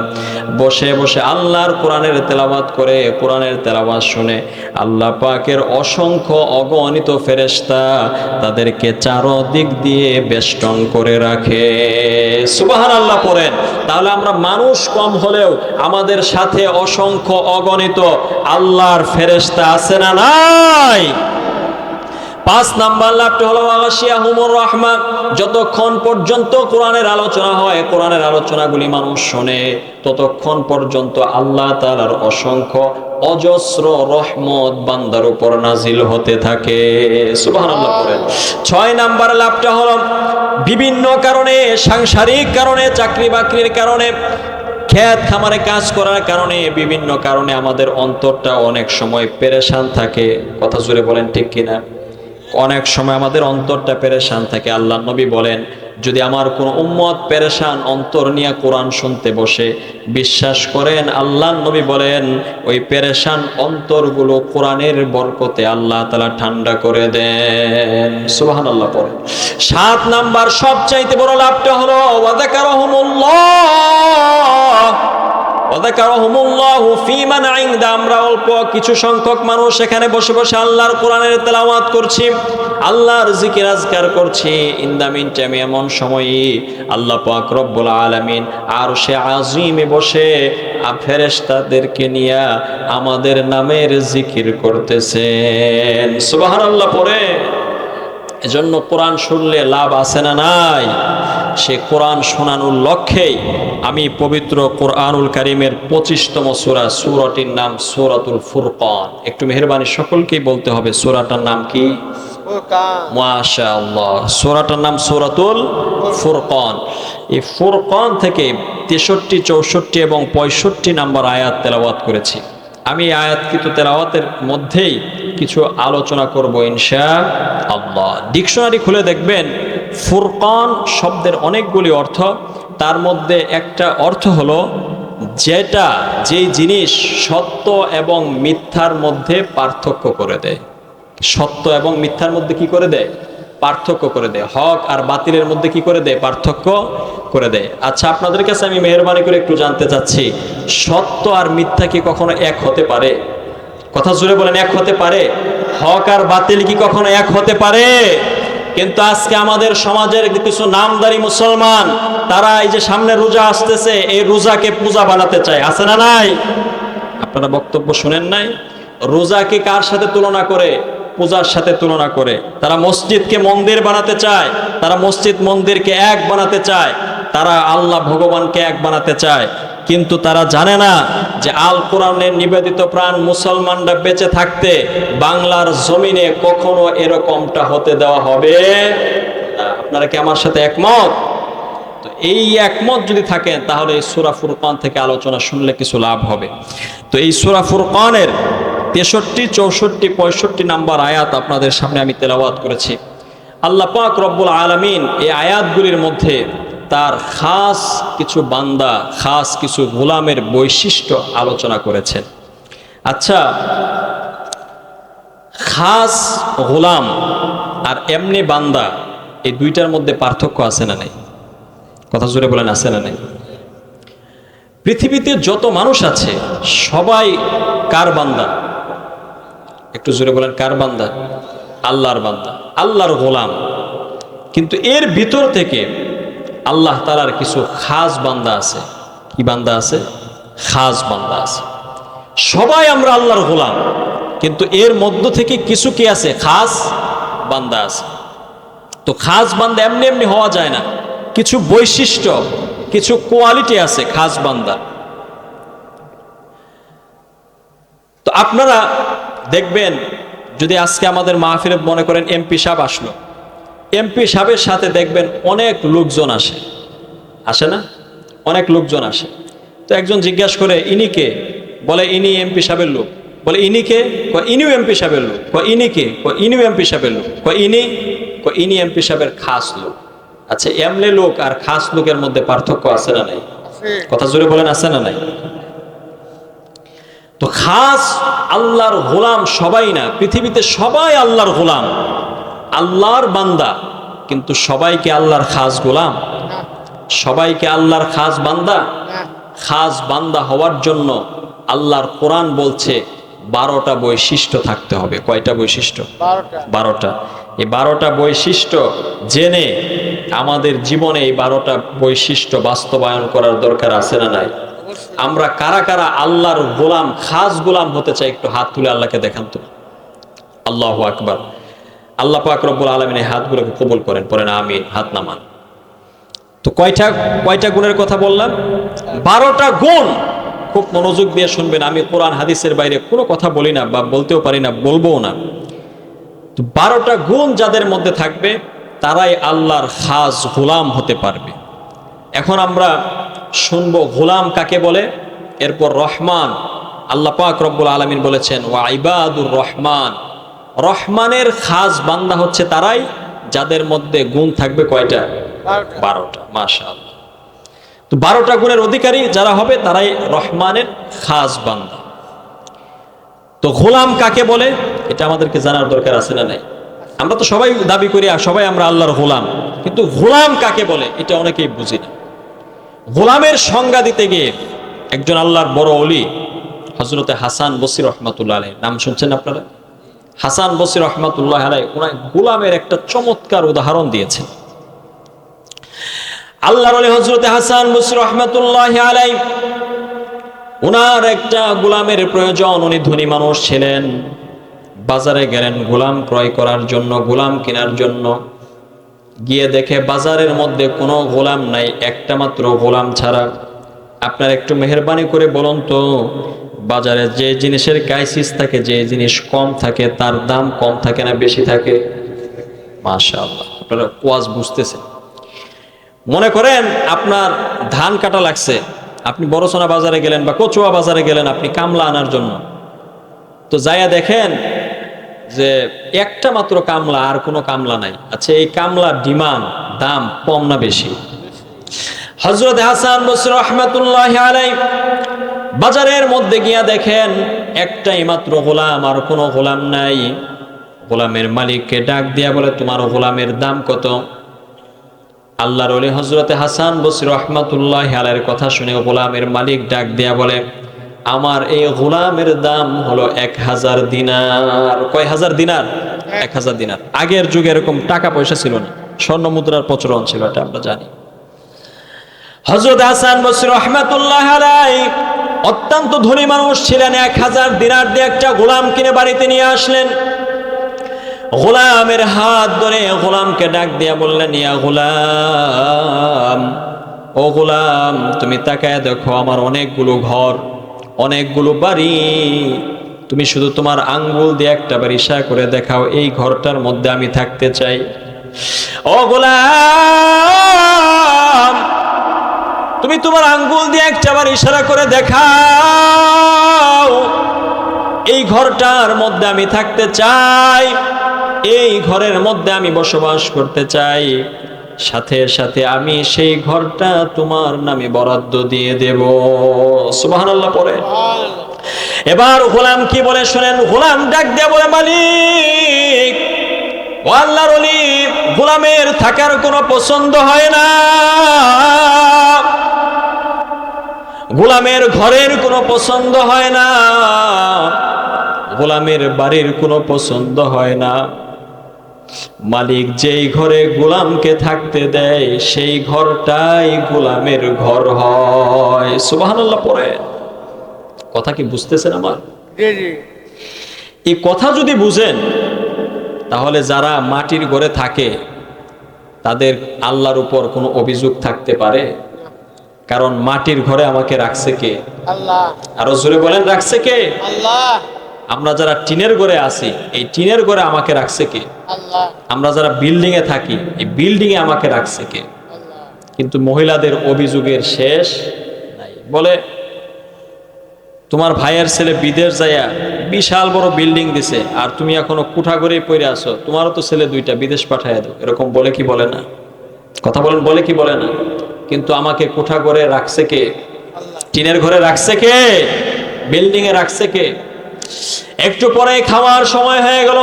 বসে বসে আল্লাহর কোরআনের তেলাওয়াত করে, কোরআনের তেলাওয়াত শুনে, আল্লাহ পাকের অসংখ্য অগণিত ফেরেশতা তাদেরকে চারদিক দিয়ে বেষ্টন করে রাখে। সুবহানাল্লাহ পড়েন। তাহলে আমরা মানুষ কম হলেও আমাদের সাথে অসংখ্য অগণিত আল্লাহর ফেরেশতা আছে না নাই? 5 নাম্বার লাভটা হলো, ওয়াগাশিয়াহুমুর রাহমা। যতক্ষণ পর্যন্ত কোরআনের আলোচনা হয়, কোরআনের আলোচনাগুলি মানুষ শোনে, ততক্ষণ পর্যন্ত আল্লাহ তাআলার অসংখ্য অজস্র রহমত বান্দার উপর নাজিল হতে থাকে। সুবহানাল্লাহ পড়েন। 6 নাম্বার লাভটা হলো, বিভিন্ন কারণে, সাংসারিক কারণে, চাকরি বাকরির কারণে, ক্ষেত খামারে কাজ করার কারণে, বিভিন্ন কারণে আমাদের অন্তরটা অনেক সময় পেরেশান থাকে। কথা জুড়ে বলেন, ঠিক কিনা? অনেক সময় আমাদের অন্তরটা পেরেশান থাকে। আল্লাহ নবী বলেন, যদি আমার কোন উম্মত পেরেশান অন্তর নিয়ে কোরআন শুনতে বসে, বিশ্বাস করেন আল্লাহ নবী বলেন, ওই পেরেশান অন্তরগুলো কোরআনের বরকতে আল্লাহ তাআলা ঠান্ডা করে দেন। সুবহানাল্লাহ পড়েন। 7 নাম্বার সবচাইতে বড় লাভটা হলো, ওয়া যাকারাহুমুল্লাহ ওয়াযাকারাহুমুল্লাহু ফীমান ইনদা, আমরা অল্প কিছু সংখ্যক মানুষ এখানে বসে বসে আল্লাহর কোরআনের তেলাওয়াত করছি, আল্লাহর জিকির আজকার করছি। ইন দ্য মিন টাইম, এমন সময়ে আল্লাহ পাক রব্বুল আলামিন আরশে আজিমে বসে ফেরেশতাদেরকে নিয়ে আমাদের নামের জিকির করতেছেন। সুবহানাল্লাহ পড়ে। এজন্য কোরআন শুনলে লাভ আছে না নাই? সে কোরআন শোনানোর লক্ষ্যেই আমি পবিত্র কোরআনুল কারীমের 25তম সূরা, সূরাটির নাম সূরাতুল ফুরকান। একটু মেহেরবানি সকলকেই বলতে হবে সূরাটার নাম কি? ফুরকান। মাশাআল্লাহ, সূরাটার নাম সূরাতুল ফুরকান। এই ফুরকান থেকে 63, 64 এবং 65 নম্বর আয়াত তেলাওয়াত করেছি। আমি আয়াতকৃত তেলাওয়াতের মধ্যেই কিছু আলোচনা করব ইনশাআল্লাহ। ডিকশনারি খুলে দেখবেন ফুরকান শব্দের অনেকগুলি অর্থ, তার মধ্যে একটা অর্থ হলো যেই জিনিস সত্য এবং মিথ্যার মধ্যে পার্থক্য করে দেয়। সত্য এবং মিথ্যার মধ্যে কি করে দেয়? পার্থক্য করে দেয়। হক আর বাতিলের মধ্যে কি করে দেয়? পার্থক্য করে দেয়। আচ্ছা, আপনাদের কাছে আমি মেহেরবানি করে একটু জানতে চাচ্ছি, সত্য আর মিথ্যা কি কখনো এক হতে পারে? কথা জুড়ে বলেন, এক হতে পারে? হক আর বাতিল কি কখনো এক হতে পারে? কিন্তু আজকে আমাদের সমাজের কিছু নামদারি মুসলমান, তারা এই যে সামনে রোজা আসতেছে, এই রোজাকে পূজা বানাতে চায়। আছে না নাই? আপনারা বক্তব্য শুনেন নাই? রোজাকে কার সাথে তুলনা করে? পূজার সাথে তুলনা করে। তারা মসজিদকে মন্দির বানাতে চায়, তারা মসজিদ মন্দিরকে এক বানাতে চায়, তারা আল্লাহ ভগবানকে এক বানাতে চায়। কিন্তু তারা জানে না যে আল কোরআনের নিবেদিত প্রাণ মুসলমানরা বেঁচে থাকতে বাংলার জমিনে কখনো এরকমটা হতে দেওয়া হবে না। আপনারা কি আমার সাথে একমত? তো এই একমত যদি থাকেন তাহলে এই সূরা ফুরকান থেকে আলোচনা শুনলে কিছু লাভ হবে। তো এই সূরা ফুরকানের 63, 64, 65 নাম্বার আয়াত আপনাদের সামনে আমি তেলাওয়াত করেছি। আল্লাহ পাক রব্বুল আলামিন এই আয়াতগুলির মধ্যে তার খাস কিছু বান্দা, খাস কিছু গোলামের বৈশিষ্ট্য আলোচনা করেছেন। আচ্ছা, খাস গোলাম আর এমনি বান্দা, এই দুইটার মধ্যে পার্থক্য আছে না নাই? কথা জুড়ে বলেন, আছে না নাই? পৃথিবীতে যত মানুষ আছে সবাই কার বান্দা? একটু জোরে বলেন, কার বান্দা? আল্লাহর বান্দা, আল্লাহর গোলাম। কিন্তু এর ভিতর থেকে আল্লাহ তাআলার কিছু খাস বান্দা আছে। কি বান্দা আছে? খাস বান্দা আছে। সবাই আমরা আল্লাহর গোলাম, কিন্তু এর মধ্য থেকে কিছু কি আছে? খাস বান্দা আছে। তো খাস বান্দা এমনি এমনি হওয়া যায় না, কিছু বৈশিষ্ট্য, কিছু কোয়ালিটি আছে খাস বান্দা। তো আপনারা দেখবেন, যদি আজকে আমাদের মাহফিলে মনে করেন এমপি সাহেব আসলো, এমপি সাহেবের সাথে দেখবেন অনেক লোকজন আসে, আসে না? অনেক লোকজন আসে। তো একজন জিজ্ঞাসা করে, ইনি কে? বলে ইনি এমপি সাহেবের লোক। বলে ইনি কে? ইনিও এমপি সাহেবের লোক। ইনি কে? ইনিও এমপি সাহেবের লোক। ইনি এমপি সাহেবের খাস লোক। আচ্ছা, এমলে লোক আর খাস লোকের মধ্যে পার্থক্য আছে না নাই? কথা জোরে বলেন, আছে না নাই? তো খাস আল্লাহর গোলাম সবাই না, পৃথিবীতে সবাই আল্লাহর গোলাম, আল্লাহর বান্দা, কিন্তু সবাইকে আল্লাহর খাস গোলাম? সবাইকে আল্লাহর খাস বান্দা? খাস বান্দা হওয়ার জন্য আল্লাহর কোরআন বলছে 12টা বৈশিষ্ট্য থাকতে হবে। কয়টা বৈশিষ্ট্য? 12টা। এই 12টা বৈশিষ্ট্য জেনে আমাদের জীবনে এই 12টা বৈশিষ্ট্য বাস্তবায়ন করার দরকার আছে না নাই? আমরা কারা কারা আল্লাহর গোলাম, খাস গোলাম হতে চাই? একটু হাত তুলে আল্লাহকে দেখান তো। আল্লাহু আকবার। আল্লাহ পাক রব্বুল আলামিন এই হাতগুলোকে কবুল করেন, পড়েন আমিন, হাত নামান। তো কয়টা গুণের কথা বললাম? 12টা গুণ। খুব মনোযোগ দিয়ে শুনবেন, আমি কোরআন হাদিসের বাইরে কোনো কথা বলি না, বা বলতেও পারি না, বলবো না। তো 12টা গুণ যাদের মধ্যে থাকবে তারাই আল্লাহর খাস গোলাম হতে পারবে। এখন আমরা শুনবো গোলাম কাকে বলে, এরপর রহমান। আল্লাহ পাক রব্বুল আলামিন বলেছেন ওয়া ইবাদুর রহমান, রহমানের খাস বান্দা হচ্ছে তারাই যাদের মধ্যে গুণ থাকবে কয়টা? 12টা। মাশাআল্লাহ। তো 12টা গুণের অধিকারী যারা হবে তারাই রহমানের খাস বান্দা। তো গোলাম কাকে বলে এটা আমাদেরকে জানার দরকার আছে না নাই? আমরা তো সবাই দাবি করি আর সবাই আমরা আল্লাহর গোলাম, কিন্তু গোলাম কাকে বলে এটা অনেকেই বুঝি না। গোলামের সংজ্ঞা দিতে গিয়ে একজন আল্লাহর বড় ওলি হযরতে হাসান বসরি রাহমাতুল্লাহ আলাইহি, নাম শুনছেন আপনারা? হাসান বসরি রাহমাতুল্লাহ আলাইহি ওনার গোলামের একটা চমৎকার উদাহরণ দিয়েছেন। আল্লাহর ওলি হযরতে হাসান বসরি রাহমাতুল্লাহ আলাইহি ওনার একটা গোলামের প্রয়োজন, উনি ধনী মানুষ ছিলেন। বাজারে গেলেন গোলাম ক্রয় করার জন্য, গোলাম কেনার জন্য। গিয়ে দেখে বাজারের মধ্যে কোনো গোলাম নাই, একটা মাত্র গোলাম ছাড়া। আপনার একটু মেহেরবানি করে বলুন তো, বাজারে যে জিনিসের ক্রাইসিস থাকে, যে জিনিস কম থাকে, তার দাম কম থাকে না বেশি থাকে? মাশাআল্লাহ, আপনারা ওয়াজ বুঝতেছেন। মনে করেন আপনার ধান কাটা লাগছে, আপনি বড়সনা বাজারে গেলেন বা কচুয়া বাজারে গেলেন আপনি কামলা আনার জন্য। তো যাইয়া দেখেন যে একটা মাত্র কামলা, আর কোনো কামলা নাই। আচ্ছা, এই কামলার ডিমান্ড, দাম কম না বেশি? হযরত হাসান বসরি রাহমাতুল্লাহি আলাইহি বাজারের মধ্যে গিয়া দেখেন একটাই মাত্র গোলাম, আর কোনো গোলাম নাই। গোলামের মালিককে ডাক দিয়া বলে, তোমার গোলামের দাম কত? আল্লাহর ওলি হযরত হাসান বসরি রাহমাতুল্লাহি আলাইহির কথা শুনে গোলামের মালিক ডাক দিয়া বলে, আমার এই গোলামের দাম হলো 1000 দিনার। কয় হাজার দিনার? 1000 দিনার। আগের যুগে এরকম টাকা পয়সা ছিল না, স্বর্ণ মুদ্রার প্রচলন ছিল, এটা আমরা জানি। হযরত হাসান বসরি রাহমাতুল্লাহি আলাইহি অত্যন্ত ধনী মানুষ ছিলেন। 1000 দিনার দিয়ে একটা গোলাম কিনে বাড়িতে নিয়ে আসলেন। গোলামের হাত ধরে গোলামকে ডাক দিয়া বললেন, ইয়া গোলাম, ও গোলাম, তুমি তাকায় দেখো, আমার অনেকগুলো ঘর, অনেকগুলো বাড়ি। তুমি শুধু তোমার আঙ্গুল দিয়ে একটা বার ইশারা করে দেখাও, এই ঘরটার মধ্যে আমি থাকতে চাই। ও গোলাম, তুমি তোমার আঙ্গুল দিয়ে একটা বার ইশারা করে দেখাও, এই ঘরটার মধ্যে আমি থাকতে চাই, এই ঘরের মধ্যে আমি বসবাস করতে চাই। সাথে সাথে আমি সেই ঘরটা তোমার নামে বরাদ্দ দিয়ে দেব। সুবহানাল্লাহ পড়ে। এবার গোলাম কি বলে শুনেন। গোলাম ডাক দিয়ে বলে, মালিক, ও আল্লাহর ওলি, গোলামের থাকার কোনো পছন্দ হয় না, গোলামের ঘরের কোনো পছন্দ হয় না, গোলামের বাড়ির কোনো পছন্দ হয় না। মালিক যেই ঘরে গোলামকে থাকতে দেয় সেই ঘরটাই গোলামের ঘর হয়। সুবহানাল্লাহ পড়ে। কথা কি বুঝতেছেন আমার? এই কথা যদি বুঝেন তাহলে যারা মাটির ঘরে থাকে তাদের আল্লাহর উপর কোনো অভিযোগ থাকতে পারে? কারণ মাটির ঘরে আমাকে রাখছে কে? আল্লাহ। আরো জোরে বলেন, রাখছে কে? আল্লাহ। আমরা যারা টিনের ঘরে আছি, এই টিনের ঘরে আমাকে রাখছে কে? আল্লাহ। আমরা যারা বিল্ডিং এ থাকি, এই বিল্ডিং এ আমাকে রাখছে কে? আল্লাহ। কিন্তু মহিলাদের অভিযোগের শেষ নাই। বলে, তোমার ভাইয়ের ছেলে বিদেশ যাইয়া বিশাল বড় বিল্ডিং দিছে, আর তুমি এখনো কুঠা ঘরেই পড়ে আছো, তোমারও তো ছেলে দুইটা, বিদেশ পাঠাইয়া দাও। এরকম বলে কি বলে না? কথা বলেন, বলে কি বলে না? কিন্তু আমাকে কুঠা ঘরে রাখছে কে? আল্লাহ। টিনের ঘরে রাখছে কে? বিল্ডিং এ রাখছে কে? একটু পরে খাওয়ার সময় হয়ে গেল।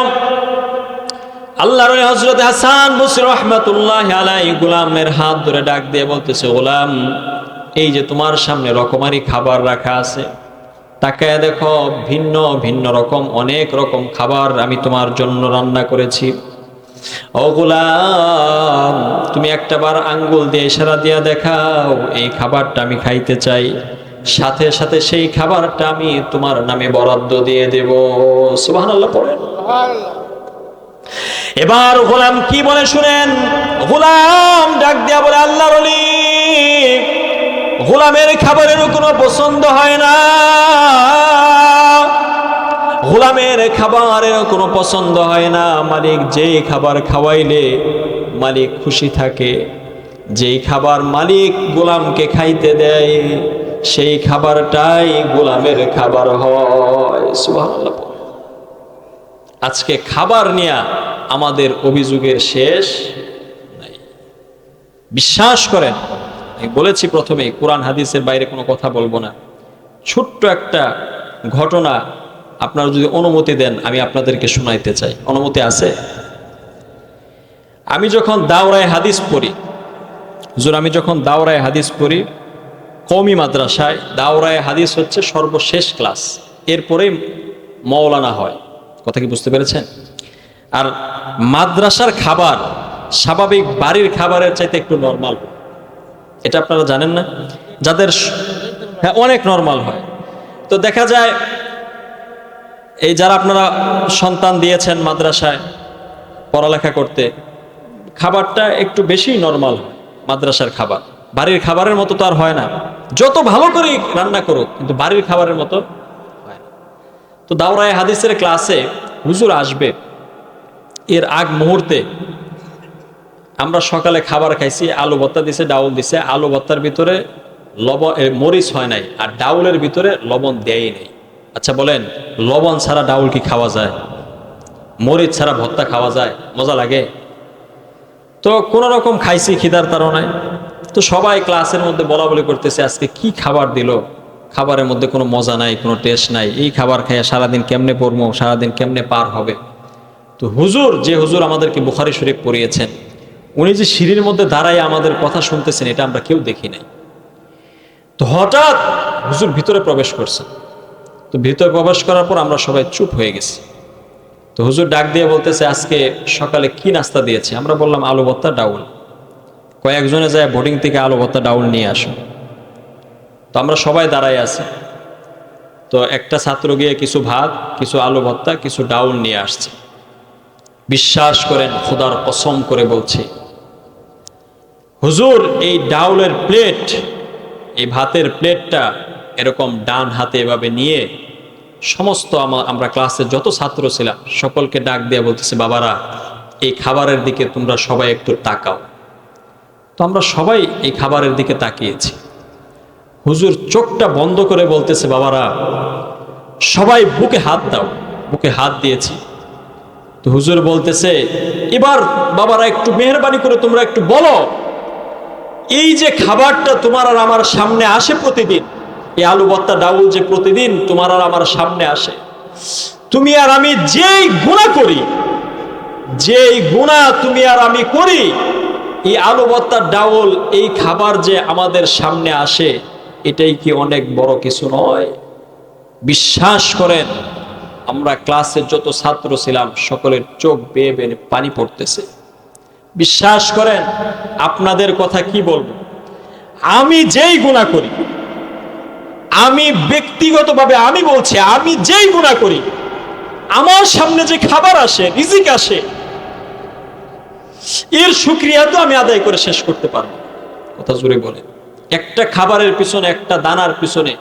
আল্লাহর ওলি হযরত হাসান বসরি রাহমাতুল্লাহি আলাইহি গোলামের হাত ধরে ডাক দিয়ে বলতেছে, গোলাম, এই যে তোমার সামনে রকমারি খাবার রাখা আছে, তাকায় দেখো, ভিন্ন ভিন্ন রকম অনেক রকম খাবার আমি তোমার জন্য রান্না করেছি। ও গোলাম, তুমি একটাবার আঙ্গুল দিয়ে ইশারা দিয়া দেখাও, এই খাবারটা আমি খাইতে চাই। সাথে সাথে সেই খাবারটা আমি তোমার নামে বরাদ্দ দিয়ে দেব। সুবহানাল্লাহ পড়েন। এবার গোলাম কি বলে শুনেন। গোলাম ডাক দিয়া বলে, আল্লাহর ওলি, গোলামের খাবারের কোনো পছন্দ হয় না, গোলামের খাবারের কোনো পছন্দ হয় না। মালিক যেই খাবার খাওয়াইলে মালিক খুশি থাকে, যেই খাবার মালিক গোলামকে খাইতে দেয় সেই খাবারটাই গোলামের খাবার হয়। সুবহানাল্লাহ। আজকে খাবার নিয়ে আমাদের অভিযোগের শেষ নাই। বিশ্বাস করেন, আমি বলেছি প্রথমেই, কোরআন হাদিসের বাইরে কোনো কথা বলবো না। ছোট্ট একটা ঘটনা আপনারা যদি অনুমতি দেন আমি আপনাদেরকে শোনাইতে চাই। অনুমতি আছে? আমি যখন দাওরায়ে হাদিস পড়ি, হুজুর, আমি যখন দাওরায়ে হাদিস পড়ি, কওমি মাদ্রাসায় দাওরায়ে হাদিস হচ্ছে সর্বশেষ ক্লাস, এরপরেই মৌলানা হয়। কথা কি বুঝতে পেরেছেন? আর মাদ্রাসার খাবার স্বাভাবিক বাড়ির খাবারের চাইতে একটু নরমাল, এটা আপনারা জানেন না? যাদের হ্যাঁ অনেক নরমাল হয়। তো দেখা যায় এই যারা আপনারা সন্তান দিয়েছেন মাদ্রাসায় পড়ালেখা করতে, খাবারটা একটু বেশি নরমাল হয়। মাদ্রাসার খাবার বাড়ির খাবারের মতো তো আর হয় না, যত ভালো করে রান্না করুক কিন্তু বাড়ির খাবারের মতো হয় না। তো দাওরায়ে হাদিসের ক্লাসে হুজুর আসবে, এর আগ মুহূর্তে আমরা সকালে খাবার খাইছি, আলু ভর্তা দিছে, ডাউল দিছে, আলু ভর্তার ভিতরে লবণ মরিচ হয় নাই, আর ডাউলের ভিতরে লবণ দেয়ই নেই। আচ্ছা বলেন, লবণ ছাড়া ডাউল কি খাওয়া যায়? মরিচ ছাড়া ভর্তা খাওয়া যায়? মজা লাগে? তো কোন রকম খাইছি খিদার তাড়নায়। তো সবাই ক্লাসের মধ্যে বলা বলি করতেছে আজকে কি খাবার দিল, খাবারের মধ্যে কোনো মজা নাই, কোনো টেস্ট নাই, এই খাবার খাইয়া সারাদিন কেমনে পড়বো, সারাদিন কেমনে পার হবে। তো হুজুর, যে হুজুর আমাদেরকে বুখারী শরীফ পড়িয়েছেন, উনি যে সিঁড়ির মধ্যে দাঁড়ায় আমাদের কথা শুনতেছেন, এটা আমরা কেউ দেখি নাই। তো হঠাৎ হুজুর ভিতরে প্রবেশ করছেন। তো ভিতরে প্রবেশ করার পর আমরা সবাই চুপ হয়ে গেছি। তো হুজুর ডাক দিয়ে বলতেছে আজকে সকালে কি নাস্তা দিয়েছে? আমরা বললাম আলু ভর্তা ডাউল। কয়েকজনে যায় বোর্ডিং থেকে আলু ভর্তা ডাউল নিয়ে আসো। তো আমরা সবাই দাঁড়ায় আছি। তো একটা ছাত্র গিয়ে কিছু ভাত, কিছু আলু ভর্তা, কিছু ডাউল নিয়ে আসছে। বিশ্বাস করেন, খোদার কসম করে বলছি, হুজুর এই ডাউলের প্লেট, এই ভাতের প্লেটটা এরকম ডান হাতে এভাবে নিয়ে সমস্ত আমরা ক্লাসে যত ছাত্র ছিলাম সকলকে ডাক দিয়ে বলতেছে, বাবারা এই খাবারের দিকে তোমরা সবাই একটু তাকাও। তো আমরা সবাই এই খাবারের দিকে তাকিয়েছি। হুজুর চোখটা বন্ধ করে বলতেছে, বাবারা সবাই বুকে হাত দাও। বুকে হাত দিয়েছি। তো হুজুর বলতেছে, এবার বাবারা একটু মেহেরবানি করে তোমরা একটু বলো, এই যে খাবারটা তোমার আর আমার সামনে আসে প্রতিদিন, এই আলু ভর্তা ডাউল যে প্রতিদিন তোমার আর আমার সামনে আসে, তুমি আর আমি যেই গুনাহ করি, যেই গুনাহ তুমি আর আমি করি, এই আলু ভর্তা ডাউল এই খাবার যে আমাদের সামনে আসে, এটাই কি অনেক বড় কিছু নয়? বিশ্বাস করেন, আমরা ক্লাসে যত ছাত্র ছিলাম সকলের চোখ বেয়ে বেয়ে পানি পড়তেছে। বিশ্বাস করেন, আপনাদের কথা কি বলবো, আমি যেই গুনাহ করি, আমি ব্যক্তিগতভাবে আমি বলছি, আমি যেই গুনাহ করি, আমার সামনে যে খাবার আসে, রিজিক আসে, এর শুকরিয়া তো আমি আদায় করে শেষ করতে পারবো। কথা জোরে বলেন, একটা খাবারের পিছনে, একটা দানার পিছনে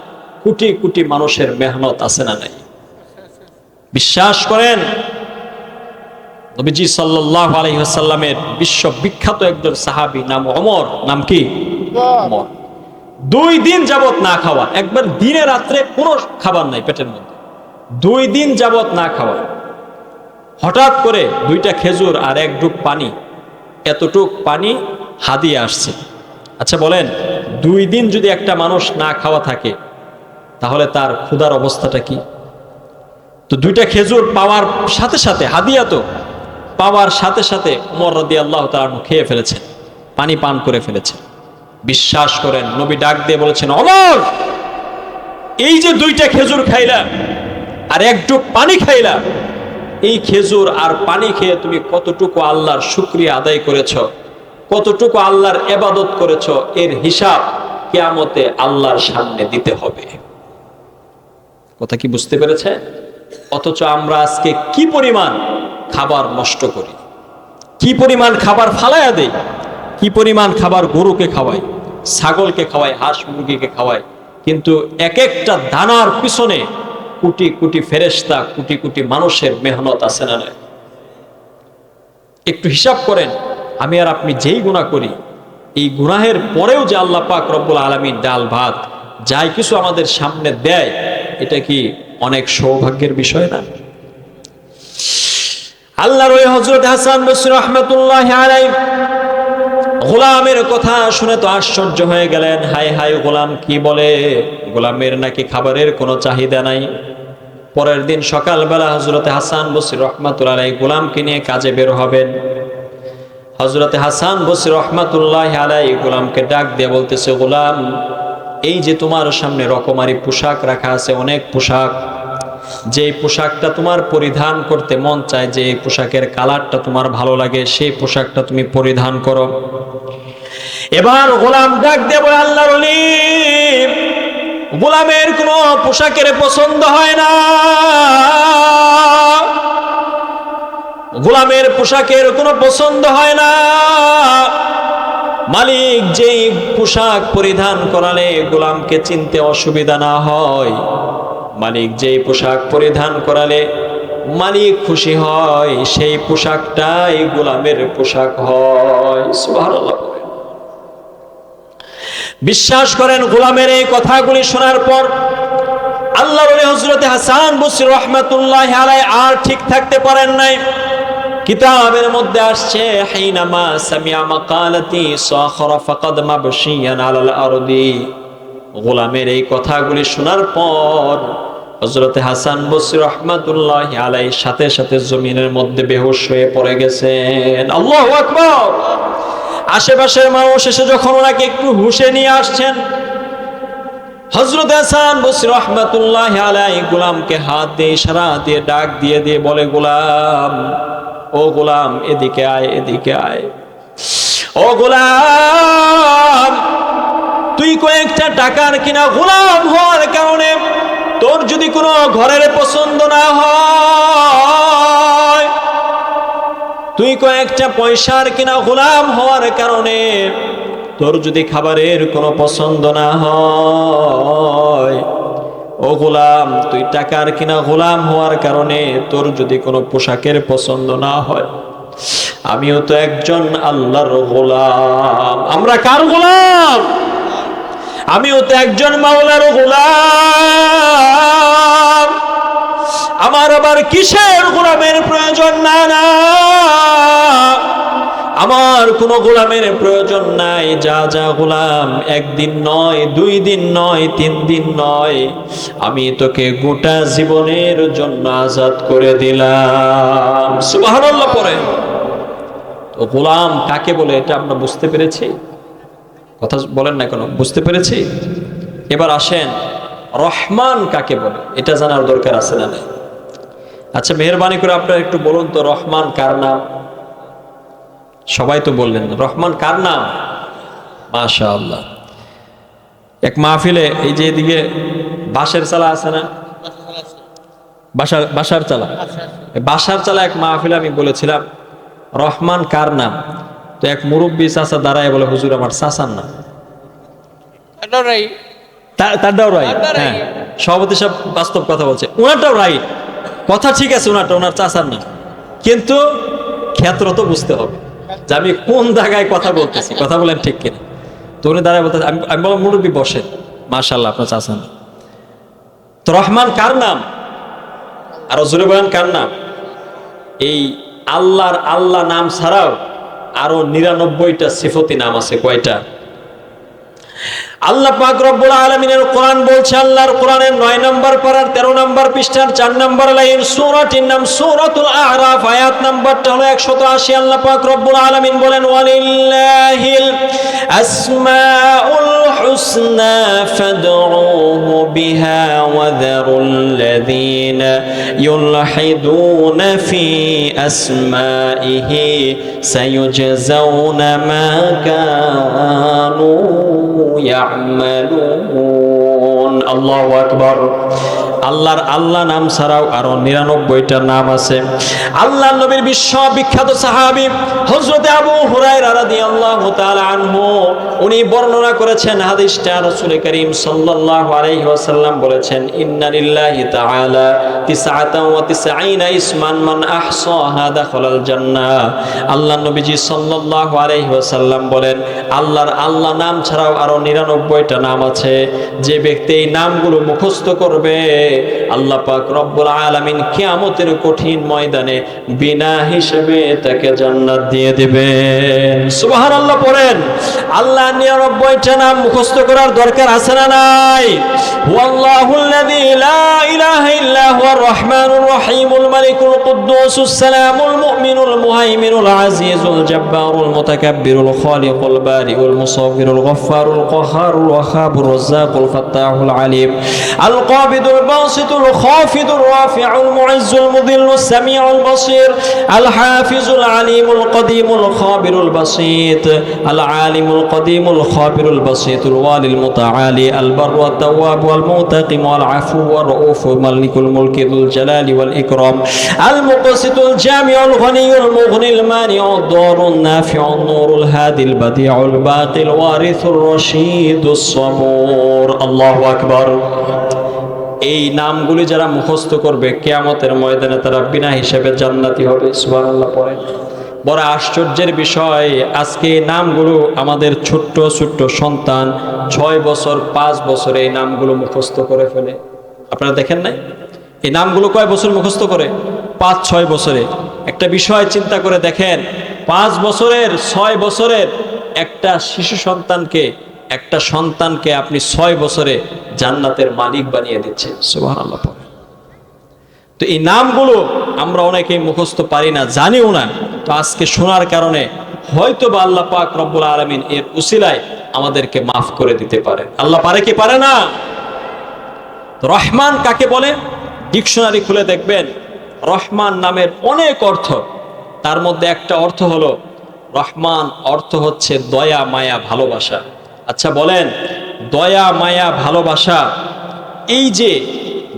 কোটি কোটি মানুষের মেহনত আছে না নাই? বিশ্বাস করেন, নবীজি সাল্লাল্লাহু আলাইহি ওয়াসাল্লামের বিশ্ববিখ্যাত একজন সাহাবী নাম ওমর, নাম কি? ওমর। 2 দিন যাবত না খাওয়া, একবার দিনে রাত্রে কোনো খাবার নাই পেটের মধ্যে, 2 দিন যাবত না খাওয়া। হঠাৎ করে 2টা খেজুর আর 1 ডুব পানি, এতটুক পানি হাদিয়ে আসছে। আচ্ছা বলেন, 2 দিন যদি একটা মানুষ না খাওয়া থাকে তাহলে তার ক্ষুধার অবস্থাটা কি? তো 2টা খেজুর পাওয়ার সাথে সাথে, হাদিয়া তো পাওয়ার সাথে সাথে ওমর রাদিয়াল্লাহু তাআলা খেয়ে ফেলেছেন, পানি পান করে ফেলেছেন। বিশ্বাস করেন, নবী ডাক দিয়ে বলেছেন, ওমর এই যে 2টা খেজুর খাইলা আর 1 ডুব পানি খাইলা, এই খেজুর আর পানি খেয়ে তুমি কতটুকু আল্লাহর শুকরিয়া আদায় করেছো, কতটুকু আল্লাহর ইবাদত করেছো, এর হিসাব কিয়ামতে আল্লাহর সামনে দিতে হবে। কথা কি বুঝতে পেরেছে? অথচ আমরা আজকে কি পরিমাণ খাবার নষ্ট করি, কি পরিমাণ খাবার ফালায়া দেই, কি পরিমাণ খাবার গরুকে খাওয়াই, ছাগলকে খাওয়াই, হাঁস মুরগিকে খাওয়াই, কিন্তু এক একটা দানার পিছনে কোটি কোটি ফেরেশতা, কোটি কোটি মানুষের মেহনত আছে না নাই? একটু হিসাব করেন, আমি আর আপনি যেই গুনাহ করি, এই গুনাহের পরেও যে আল্লাহ পাক রব্বুল আলামিন ডাল ভাত যাই কিছু আমাদের সামনে দেয়, এটা কি অনেক সৌভাগ্যের বিষয় না? আল্লাহর ওই হযরত হাসান বসরি রাহমাতুল্লাহি আলাইহি গোলামের কথা শুনে তো আশ্চর্য হয়ে গেলেন। হায় হায়, গোলাম কি বলে, গোলামের নাকি খাবারের কোনো চাহিদা নাই। পরের দিন সকালবেলা হযরত হাসান বসরি রাহমাতুল্লাহি আলাইহি গোলামকে নিয়ে কাজে বের হবেন। হযরত হাসান বসরি রাহমাতুল্লাহি আলাইহি গোলামকে ডাক দিয়ে বলতেছে, গোলাম এই যে তোমার সামনে রকমারি পোশাক রাখা আছে, অনেক পোশাক, যে পোশাকটা তোমার পরিধান করতে মন চায়, যে পোশাকের কালারটা তোমার ভালো লাগে, সেই পোশাকটা তুমি পরিধান করো। এবার গোলাম ডাক দিয়ে বলে, আল্লাহর ওলি, গোলামের কোনো পোশাকের পছন্দ হয় না, গোলামের পোশাকের কোনো পছন্দ হয় না। মালিক যেই পোশাক পরিধান করালে গোলামকে চিনতে অসুবিধা না হয়, মালিক যেই পোশাক পরিধান করালে মালিক খুশি হয়, সেই পোশাকটাই গোলামের পোশাক হয়। সুবহানাল্লাহ। বিশ্বাস করেন, গোলামের এই কথাগুলি শোনার পর আল্লাহর ওলি হযরত হাসান বসরি রাহমাতুল্লাহি আলাইহি আর ঠিক থাকতে পারেন নাই। কিতাবের মধ্যে আসছে, হাইনামা সামিয়া মাকালাতি সাখরা ফাকাদ মাবশিয়ান আলাল আরদি। গোলামের এই কথাগুলি শোনার পর হযরত হাসান বসরি রাহমাতুল্লাহি আলাইহি সাথে সাথে জমিনের মধ্যে বেহুশ হয়ে পড়ে গেছেন। আল্লাহু আকবার। আশেপাশের মানুষ এসে যখন ওনাকে একটু হুঁশে নিয়ে আসছেন, হযরত হাসান বসরি রাহমাতুল্লাহি আলাইহি গোলামকে হাত দিয়ে ইশারা দিয়ে ডাক দিয়ে দিয়ে বলে, গোলাম, ও গোলাম, এদিকে আয়, এদিকে আয়। ও গোলাম, তুই কয়েকটা টাকার কিনা গোলাম হওয়ার কারণে তোর যদি কোনো ঘরের পছন্দ না হয়, তুই কয়েকটা পয়সার কিনা গোলাম হওয়ার কারণে তোর যদি খাবারের কোনো পছন্দ না হয়, ও গোলাম, তুই টাকার কিনা গোলাম হওয়ার কারণে তোর যদি কোনো পোশাকের পছন্দ না হয়, আমিও তো একজন আল্লাহর গোলাম। আমরা কার গোলাম? আমিও তো একজন মাওলার গোলাম। আমার আবার কিসের গোলামের প্রয়োজন? না না, আমার কোনো গোলামের প্রয়োজন নাই। যা যা গোলাম, একদিন নয়, 2 দিন নয়, 3 দিন নয়, আমি তোকে গোটা জীবনের জন্য আজাদ করে দিলাম। সুবহানাল্লাহ পড়ে। তো গোলাম কাকে বলে এটা আমরা বুঝতে পেরেছি? কথা বলেন না কেন? বুঝতে পেরেছি। এবার আসেন, রহমান কাকে বলে এটা জানার দরকার আছে না নাই? আচ্ছা, মেহেরবানি করে আপনারা একটু বলুন তো, রহমান কার নাম? সবাই তো বললেন না। রহমান কার নাম? মাশাআল্লাহ। এক মাহফিলে, এই যে এদিকে বাঁশের চালা আছে না, বাসার চালা, বাসার চালা এক মাহফিলে আমি বলেছিলাম রহমান কার নাম? তো এক মুরব্বী চাচা দাঁড়ায় বলে, হুজুর, আমার চাচার নাম। তারটাও রাইট। হ্যাঁ, সভাপতি সাহেব বাস্তব কথা বলছে, ওনারটাও রাইট, কথা ঠিক আছে, ওনারটা, ওনার চাচার নাম, কিন্তু ক্ষেত্র তো বুঝতে হবে যে আমি কোন জায়গায় কথা বলতেছি। কথা বলেন ঠিক কিনা? তো উনি দাঁড়ায় বলতে, আমি বললাম, মুরব্বী বসেন, মাশাআল্লাহ, আপনার চাচার নাম। তো রহমান কার নাম? আর জোরে বলেন কার নাম? এই আল্লাহর আল্লাহ নাম ছাড়াও আরো 99টা সিফতি নাম আছে। কয়টা? আল্লাহ পাক রব্বুল আলামিনের কোরআন বলছে, আল্লাহর কোরআনের 9 নম্বর পারার 13 নম্বর পৃষ্ঠার 4 নম্বর লাইন, সূরাটির নাম সূরাতুল আ'রাফ, আয়াত নাম্বারটা হলো 180। আল্লাহ পাক রব্বুল আলামিন বলেন, ওয়ালিল্লাহিল আসমাউল হুসনা ফাদউহু বিহা ওয়া যারুল্লাযীনা ইউলহিদুনা ফি আসমাইহি সায়ুজজাউনা মা কানু ইয়ামালুন। আল্লাহু আকবার। আল্লাহর আল্লাহ নাম ছাড়াও আরো 99টা নাম আছে। আল্লাহ নবীর বিশ্ববিখ্যাত সাহাবী হযরত আবু হুরায়রা রাদিয়াল্লাহু তাআলা আনহু, উনি বর্ণনা করেছেন হাদিসটা, রাসূল করিম সাল্লাল্লাহু আলাইহি ওয়াসাল্লাম বলেছেন, ইন্না লিল্লাহি তাআলা 99 ইসমান মান আহসাহা দাখালাল জান্নাহ। আল্লাহ নবীজি সাল্লাল্লাহু আলাইহি ওয়াসাল্লাম বলেন, আল্লাহর আল্লাহ নাম ছাড়াও আরো 99টা নাম আছে। যে ব্যক্তি এই নামগুলো মুখস্থ করবে, আল্লাহ পাক রব্বুল আলামিন কিয়ামতের কঠিন ময়দানে বিনা হিসেবে তাকে জান্নাত দিয়ে দিবেন। সুবহানাল্লাহ পড়েন। আল্লাহ 99টা নাম মুখস্থ করার দরকার আছে না নাই? ওয়াল্লাহুল্লাযী লা ইলাহা ইল্লা হুয়ার الرحمن الرحيم الملك القدوس السلام المؤمن المهيمن العزيز الجبار المتكبر الخالق البارئ المصور الغفار القهار الوهاب الرزاق الفتاح العليم القابض الباسط الخافض الرافع المعز المذل السميع البصير الحافظ العليم القديم الخابر البسيط العالم القديم الخابر البسيط الوالي المتعالي البر والتواب والمنتقم والعفو والرؤوف ملك الملك ذو الجلال والإكرام المقسط الجامع الغني المغني المانع الضار النافع النور الهادي البديع الباقي الوارث الرشيد الصبور الله أكبر এই নামগুলি যারা মুখস্থ করবে কিয়ামতের ময়দানে তারা বিনা হিসাবে জান্নাতি হবে সুবহানাল্লাহ পড়েন বড় আশ্চর্যের বিষয় আজকে এই নামগুলো আমাদের ছোট্ট ছোট্ট সন্তান 6 বছর 5 বছরে এই নামগুলো মুখস্থ করে ফেলে আপনারা দেখেন না এই নামগুলো কয় বছর মুখস্থ করে 5-6 বছরে একটা বিষয় চিন্তা করে দেখেন 5 বছরের 6 বছরের একটা শিশু সন্তানকে আপনি 6 বছরে জান্নাতের মালিক বানিয়ে দিচ্ছেন সুবহানাল্লাহ তো এই নামগুলো আমরা অনেকেই মুখস্থ পারি না জানিও না তো আজকে শোনার কারণে হয়তো বা আল্লাহ পাক রব্বুল আলামিন এর উসিলায় আমাদেরকে মাফ করে দিতে পারে আল্লাহ পারে কি পারে না রহমান কাকে বলে ডিকশনারি খুলে দেখবেন রহমান নামের অনেক অর্থ তার মধ্যে একটা অর্থ হলো রহমান অর্থ হচ্ছে দয়া মায়া ভালোবাসা আচ্ছা বলেন দয়া মায়া ভালোবাসা এই যে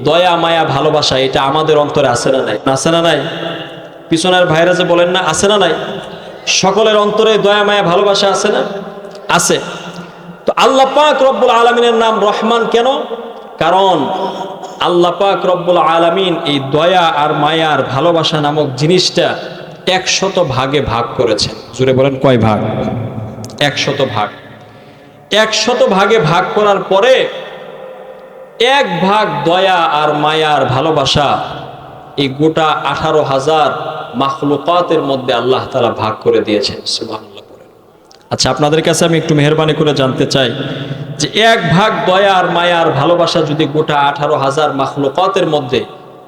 দয়া মায়া ভালোবাসা এটা আমাদের অন্তরে আছে না নাই আছে না নাই পিছনের ভাইরা যে বলেন না আছে না নাই সকলের অন্তরে দয়া মায়া ভালোবাসা আছে না আছে তো আল্লাহ পাক রব্বুল আলামিনের নাম রহমান কেন কারণ আল্লাহ পাক রব্বুল আলামিন এই দয়া আর মায়া আর ভালোবাসা নামক জিনিসটা 100 ভাগে ভাগ করেছেন জোরে বলেন কয় ভাগ 100 ভাগ 100 ভাগে ভাগ করার পরে এক ভাগ দয়া আর মায়ার ভালোবাসা এই গোটা 18,000 মাখলুকাতের মধ্যে আল্লাহ তাআলা ভাগ করে দিয়েছেন সুবহানাল্লাহ আচ্ছা আপনাদের কাছে আমি একটু মেহেরবানি করে জানতে চাই যে এক ভাগ দয়া আর মায়ার ভালোবাসা যদি গোটা 18,000 মাখলুকাতের মধ্যে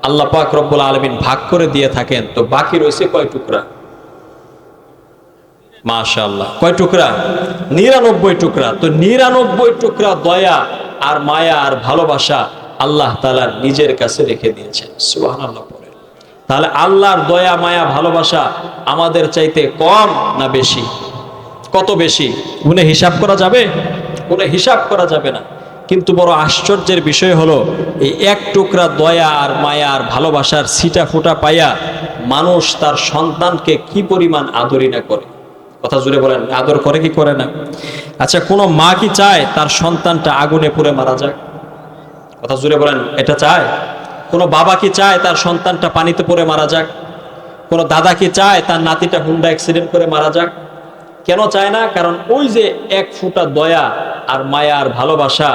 আল্লাহ পাক রব্বুল আলামিন ভাগ করে দিয়ে থাকেন তো বাকি রয়েছে কয় টুকরা মাশাআল্লাহ কয় টুকরা 99 টুকরা তো 99 টুকরা দয়া আর মায়া আর ভালোবাসা আল্লাহ তাআলা নিজের কাছে রেখে দিয়েছেন সুবহানাল্লাহ পড়েন তাহলে আল্লাহর দয়া মায়া ভালোবাসা আমাদের চাইতে কম না বেশি কত বেশি গুণে হিসাব করা যাবে গুণে হিসাব করা যাবে না কিন্তু বড় আশ্চর্যের বিষয় হলো এই এক টুকরা দয়া আর মায়া আর ভালোবাসার ছিটা ফোঁটা পাইয়া মানুষ তার সন্তানকে কি পরিমাণ আদরই না করে কথা জুড়ে বলেন আদর করে কি করে না আচ্ছা কোনো মা কি চায় তার সন্তানটা আগুনে পুড়ে মারা যাক কথা জুড়ে বলেন এটা চায় কোনো বাবা কি চায় তার সন্তানটা পানিতে পড়ে মারা যাক কোনো দাদা কি চায় তার নাতিটা হুন্ডা অ্যাক্সিডেন্ট করে মারা যাক কেন চায় না কারণ ওই যে এক ফোঁটা দয়া আর মায়া আর ভালোবাসা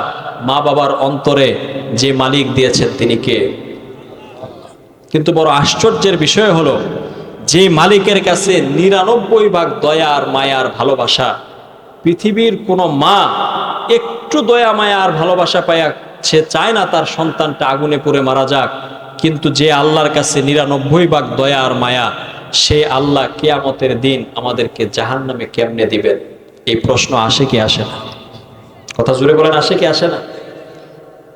মা বাবার অন্তরে যে মালিক দিয়েছেন তিনি কে কিন্তু বড় আশ্চর্যের বিষয় হলো যে মালিকের কাছে 99 ভাগ দয়া আর মায়া আর ভালোবাসা পৃথিবীর কোনো মা একটু দয়া মায়া আর ভালোবাসা পায়া সে চায় না তার সন্তানটা আগুনে পুড়ে মারা যাক কিন্তু যে আল্লাহর কাছে 99 ভাগ দয়া আর মায়া সে আল্লাহ কিয়ামতের দিন আমাদেরকে জাহান্নামে কেমনে দিবেন এই প্রশ্ন আসে কি আসে না কথা জুড়ে বলেন আসে কি আসে না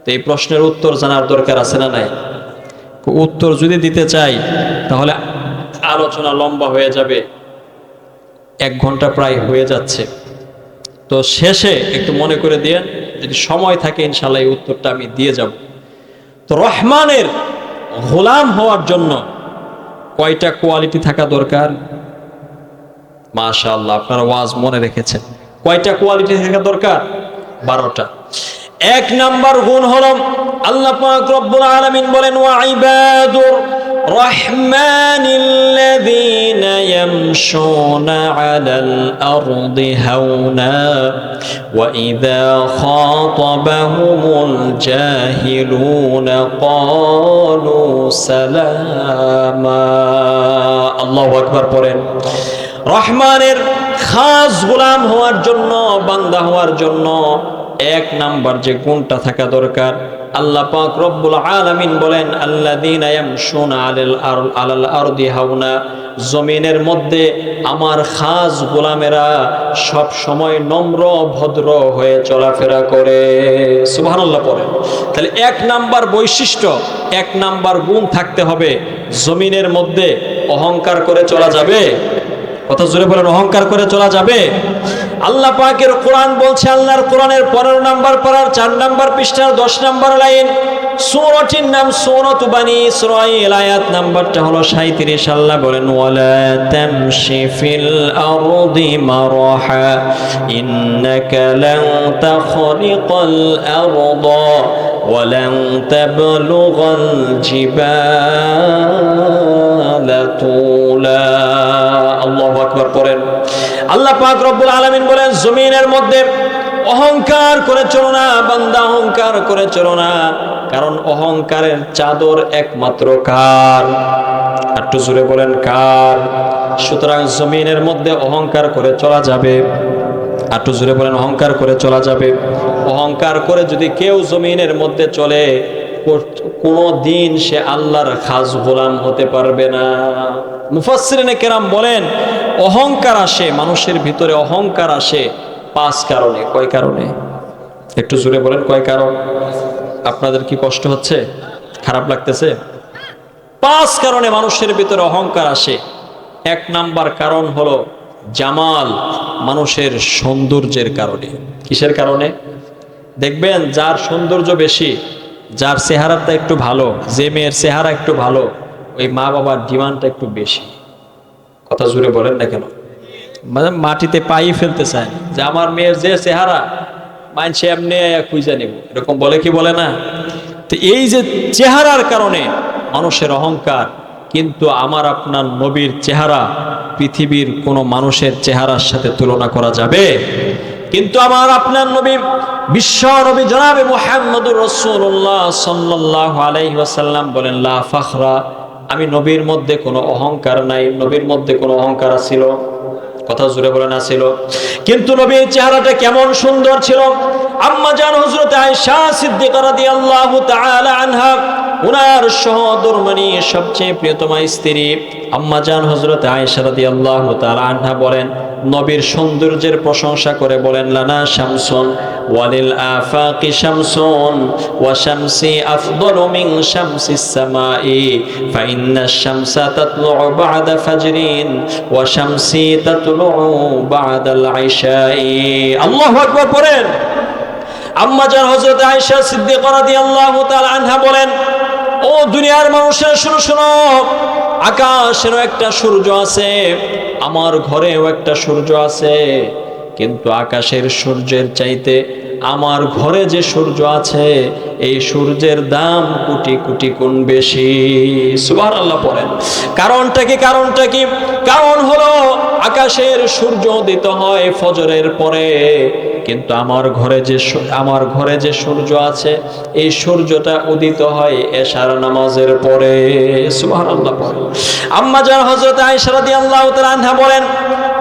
তো এই প্রশ্নের উত্তর জানার দরকার আছে না নাই উত্তর যদি দিতে চাই তাহলে আলোচনা লম্বা হয়ে যাবে 1 ঘন্টা প্রায় হয়ে যাচ্ছে তো শেষে একটু মনে করে দিয়েন যদি সময় থাকে ইনশাআল্লাহ এই উত্তরটা আমি দিয়ে যাব তো রহমানের গোলাম হওয়ার জন্য কয়টা কোয়ালিটি থাকা দরকার মাশাআল্লাহ আপনারা ওয়াজ মনে রেখেছেন কয়টা কোয়ালিটি থাকা দরকার 12টা 1 নাম্বার গুণ হলো আল্লাহ পাক রব্বুল আলামিন বলেন ওয়া ইবাদুর রহমানিল্লাযীনা ইয়ামশুনা আলাল আরদি হাওনা ওয়া ইযা খাতাবাহুমুল জাহিলুনা ক্বালু সালামা আল্লাহু আকবার পড়েন রহমানের খাস গোলাম হওয়ার জন্য বান্দা হওয়ার জন্য 1 নাম্বার যে গুণটা থাকা দরকার আল্লাহ পাক রব্বুল আলামিন বলেন আল্লাযীনা ইয়ামশুনা আলাল আরদি হাওনা, জমিনের মধ্যে আমার খাস গোলামেরা সব সময় নম্র ভদ্র হয়ে চলাফেরা করে। সুবহানাল্লাহ পড়েন। তাহলে এক নাম্বার বৈশিষ্ট্য, এক নাম্বার গুণ থাকতে হবে, জমিনের মধ্যে অহংকার করে চলা যাবে? কত জোরে বলেন, অহংকার করে চলা যাবে? আল্লাহ পাকের কোরআন বলছে, আল্লাহর কোরআনের 15 নাম্বার পারার 4 নাম্বার পৃষ্ঠার 10 নাম্বার লাইন, সূরাটির নাম সূরাতু বানী ইসরাঈল, আয়াত নাম্বারটা হলো 37। আল্লাহ বলেন ওয়ালা তামশি ফিল আরদি মারহা ইন্নাকা লান তাখরিকাল আরদা ওয়া লান তাবলুগাল জিবালা তুলা। আল্লাহু আকবার পড়েন। আল্লাহ পাক রব্বুল আলামিন বলেন জমিনের মধ্যে অহংকার করে চলো না বান্দা, অহংকার করে চলো না, কারণ অহংকারের চাদর একমাত্র কার? একটু জোরে বলেন কার? সুতরাং জমিনের মধ্যে অহংকার করে চলা যাবে? একটু জোরে বলেন, অহংকার করে চলা যাবে? অহংকার করে যদি কেউ জমিনের মধ্যে চলে, কোনো দিন সে আল্লাহর খাস গোলাম হতে পারবে না। মুফাসসিরিনে কেরাম বলেন অহংকার আসে মানুষের ভিতরে, অহংকার আসে 5 কারণে। কয় কারণে? একটু জোরে বলেন কয় কারণ? আপনাদের কি কষ্ট হচ্ছে, খারাপ লাগতেছে? 5 কারণে মানুষের ভিতরে অহংকার আসে। 1 নাম্বার কারণ হলো জামাল, মানুষের সৌন্দর্যের কারণে। কিসের কারণে? দেখবেন যার সৌন্দর্য বেশি, যার চেহারাটা একটু ভালো, যে মেয়ের চেহারা একটু ভালো, ওই মা বাবার ডিমান্ডটা একটু বেশি। কথা জুড়ে বলেন না কেন? মানে মাটিতে পাই ফেলতে চায় যে আমার মেয়ের যে চেহারা, মানছে এমনি খুঁজে নেব, এরকম বলে কি বলে না? তো এই যে চেহারার কারণে মানুষের অহংকার, কিন্তু আমার আপনার নবীর চেহারা পৃথিবীর কোনো মানুষের চেহারার সাথে তুলনা করা যাবে? কিন্তু আমার আপনার নবী, বিশ্ব নবী জনাবে মুহাম্মদুর রাসূলুল্লাহ সাল্লাল্লাহু আলাইহি ওয়াসাল্লাম বলেন লা ফাখরা, আমি নবীর মধ্যে কোনো অহংকার নাই। নবীর মধ্যে কোনো অহংকার ছিল? কথা জুড়ে বলেন আছিল? কিন্তু নবীর চেহারাটা কেমন সুন্দর ছিল! আম্মা জান হযরত আয়েশা সিদ্দিকা রাদিয়াল্লাহু তাআলা আনহা, উনার সহধর্মিণী সবচেয়ে প্রিয়তমা স্ত্রী আম্মা জান হযরত আয়েশা রাদিয়াল্লাহু তাআলা আনহা বলেন, নবীর সৌন্দর্যের প্রশংসা করে বলেন লানা শামসুন ওয়ালিল আফাকি শামসুন ওয়া শামসি আফদালু মিন শামসিস সামাই ফা ইন্নাশ শামসা তাতলুউ বা'দা ফাজরিন ওয়া শামসি তাতলুউ বা'দাল ইশাই। আল্লাহু আকবার পড়েন। আম্মা জান হযরত আয়েশা সিদ্দিকা রাদিয়াল্লাহু তাআলা আনহা বলেন, ও দুনিয়ার মানুষেরা শুনো শুনো, আকাশেরও একটা সূর্য আছে, আমার ঘরেও একটা সূর্য আছে, কিন্তু আকাশের সূর্যের চাইতে আমার ঘরে যে সূর্য আছে এই সূর্যের দাম কোটি কোটি গুণ বেশি। সুবহানাল্লাহ পড়েন। কারণটা কি? কারণটা কি? কারণ হলো আকাশের সূর্য উদিত হয় ফজরের পরে, কিন্তু আমার ঘরে যে সূর্য আছে এই সূর্যটা উদিত হয় এশার নামাজের পরে। সুবহানাল্লাহ পড়েন। আম্মা জান হযরত আয়েশা রাদিয়াল্লাহু তাআলা আনহা বলেন,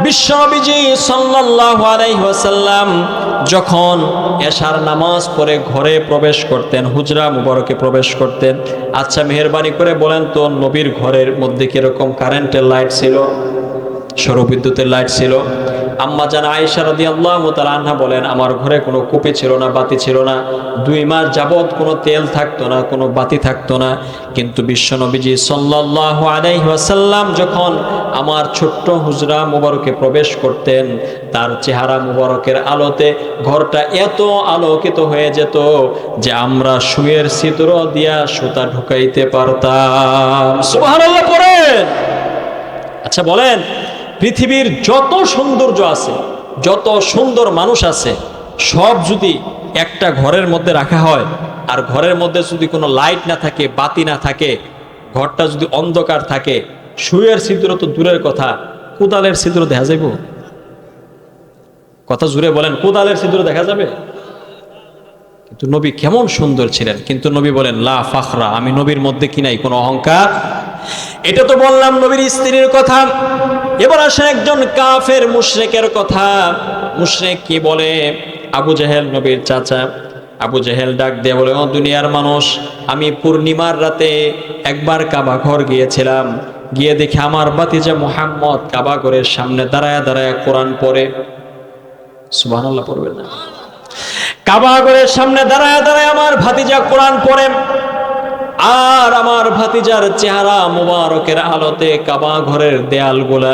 বিশ্বনবীজি সাল্লাল্লাহু আলাইহি ওয়াসাল্লাম যখন এশার নামাজ পড়ে ঘরে প্রবেশ করতেন, হুজরা মুবারকে প্রবেশ করতেন, আচ্ছা মেহেরবানি করে বলেন তো নবীর ঘরের মধ্যে কিরকম কারেন্টের লাইট ছিল, সৌরবিদ্যুতের লাইট ছিল? আম্মা জান আয়েশা রাদিয়াল্লাহু তাআলা আনহা বলেন, আমার ঘরে কোনো কুপি ছিল না, বাতি ছিল না, 2 মাস যাবত কোনো তেল থাকতো না, কোনো বাতি থাকতো না। কিন্তু বিশ্বনবীজি সাল্লাল্লাহু আলাইহি ওয়াসাল্লাম যখন আমার ছোট্ট হুজরা মুবারকে প্রবেশ করতেন, তার চেহারা মুবারকের আলোতে ঘরটা এত আলোকিত হয়ে যেত যে আমরা সুয়ের ছিদ্র দিয়া সুতা ঢুকাইতে পারতাম। সুবহানাল্লাহ পড়েন। আচ্ছা বলেন, পৃথিবীর যত সৌন্দর্য আছে, যত সুন্দর মানুষ আছে, সব যদি একটা ঘরের মধ্যে রাখা হয়, আর ঘরের মধ্যে যদি কোনো লাইট না থাকে, বাতি না থাকে, ঘরটা যদি অন্ধকার থাকে, সুয়ের ছিদ্র তো দূরের কথা, কোদালের ছিদ্র দেখা যাইব? কথা জুড়ে বলেন, কোদালের ছিদ্র দেখা যাবে? কিন্তু নবী কেমন সুন্দর ছিলেন! কিন্তু নবী বলেন লা ফাখরা, আমি নবীর মধ্যে কি নাই? কোনো অহংকার। এটা তো বললাম নবীর স্ত্রীর কথা। এবার আসেন একজন কাফের মুশরিকের কথা। মুশরিক কি বলে? আবু জাহেল নবীর চাচা, আবু জেহেল ডাক দিয়ে বলে, ও দুনিয়ার মানুষ, আমি পূর্ণিমার রাতে একবার কাবা ঘর গিয়েছিলাম, গিয়ে দেখি আমার ভাতিজা মুহাম্মদ কাবা ঘরের সামনে দাঁড়ায় দাঁড়ায় কোরআন পড়ে। সুবহানাল্লাহ পড়বেন না? কাবা ঘরের সামনে দাঁড়ায় দাঁড়ায় আমার ভাতিজা কোরআন পড়ে, আর আমার ভাতিজার চেহারা মুবারকের আলোতে কাবা ঘরের দেয়ালগুলা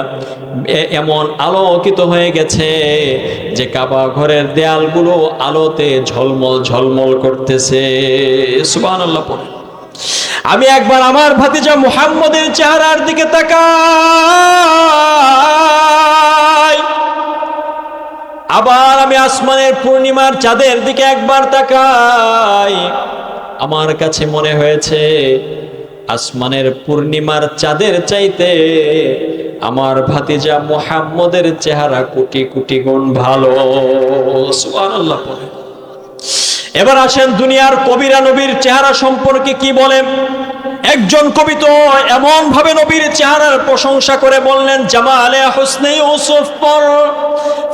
এমন আলোকিত হয়ে গেছে যে কাবা ঘরের দেয়ালগুলো আলোতে ঝলমল ঝলমল করতেছে। সুবহানাল্লাহ পড়ে। আমি একবার আমার ভাতিজা মুহাম্মদের চেহারার দিকে তাকাই, আবার আমি আসমানের পূর্ণিমার চাঁদের দিকে একবার তাকাই। আমার কাছে মনে হয়েছে আসমানের পূর্ণিমার চাঁদের চাইতে আমার ভাতিজা মুহাম্মদের চেহারা কোটি কোটি গুণ ভালো। সুবহানাল্লাহ পড়ে। এবার আসেন দুনিয়ার কবিরা নবীর চেহারা সম্পর্কে কি বলে। একজন কবি তো এমন ভাবে নবীর চেহারার প্রশংসা করে বললেন, জামালে হুসনে ইউসুফ পর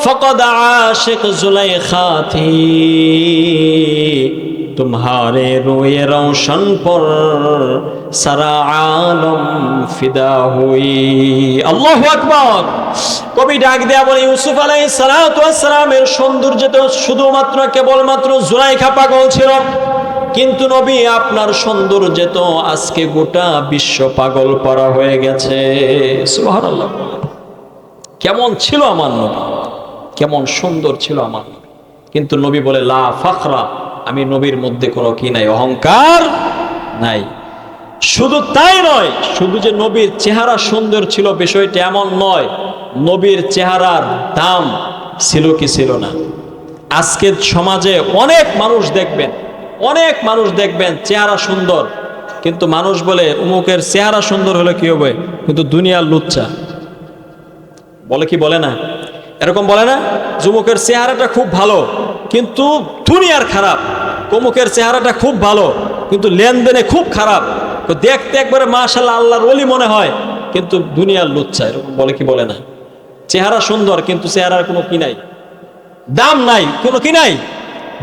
ফকদ আশিক জুলাইখা থি, तुम्हारे रोए रोशन पर सारा आलम फिदा हुई। আল্লাহু আকবার। কবি ডাক দেয়া বলে, ইউসুফ আলাইহিস সালাতু ওয়াস সালামের সৌন্দর্যে তো শুধুমাত্র কেবলমাত্র জুলাইখা পাগল ছিল, কিন্তু নবী আপনার সৌন্দর্যে তো আজকে গোটা বিশ্ব পাগল পারা হয়ে গেছে। সুবহানাল্লাহ। কেমন ছিল আমার নবী, কেমন সুন্দর ছিল আমার নবী। কিন্তু নবী বলে, লা ফাখরা, আমি নবীর মধ্যে কোনো কি নাই, অহংকার নাই। শুধু তাই নয়, শুধু যে নবীর চেহারা সুন্দর ছিল বিষয়টা এমন নয়, নবীর চেহারার দাম ছিল কি ছিল না। আজকের সমাজে অনেক মানুষ দেখবেন, অনেক মানুষ দেখবেন চেহারা সুন্দর, কিন্তু মানুষ বলে উমুকের চেহারা সুন্দর হলে কি হবে, কিন্তু দুনিয়ার লুচ্চা বলে, কি বলে না, এরকম বলে না, যুবকের চেহারাটা খুব ভালো কিন্তু দুনিয়ার খারাপ, অমুকের চেহারাটা খুব ভালো কিন্তু লেনদেনে খুব খারাপ, তো দেখতে একবারে মাশাআল্লাহ আল্লাহর ওলি মনে হয় কিন্তু দুনিয়ার লুচ্চা, এরকম বলে কি বলে না। চেহারা সুন্দর কিন্তু চেহারার কোনো কি নাই, দাম নাই, কোনো কি নাই,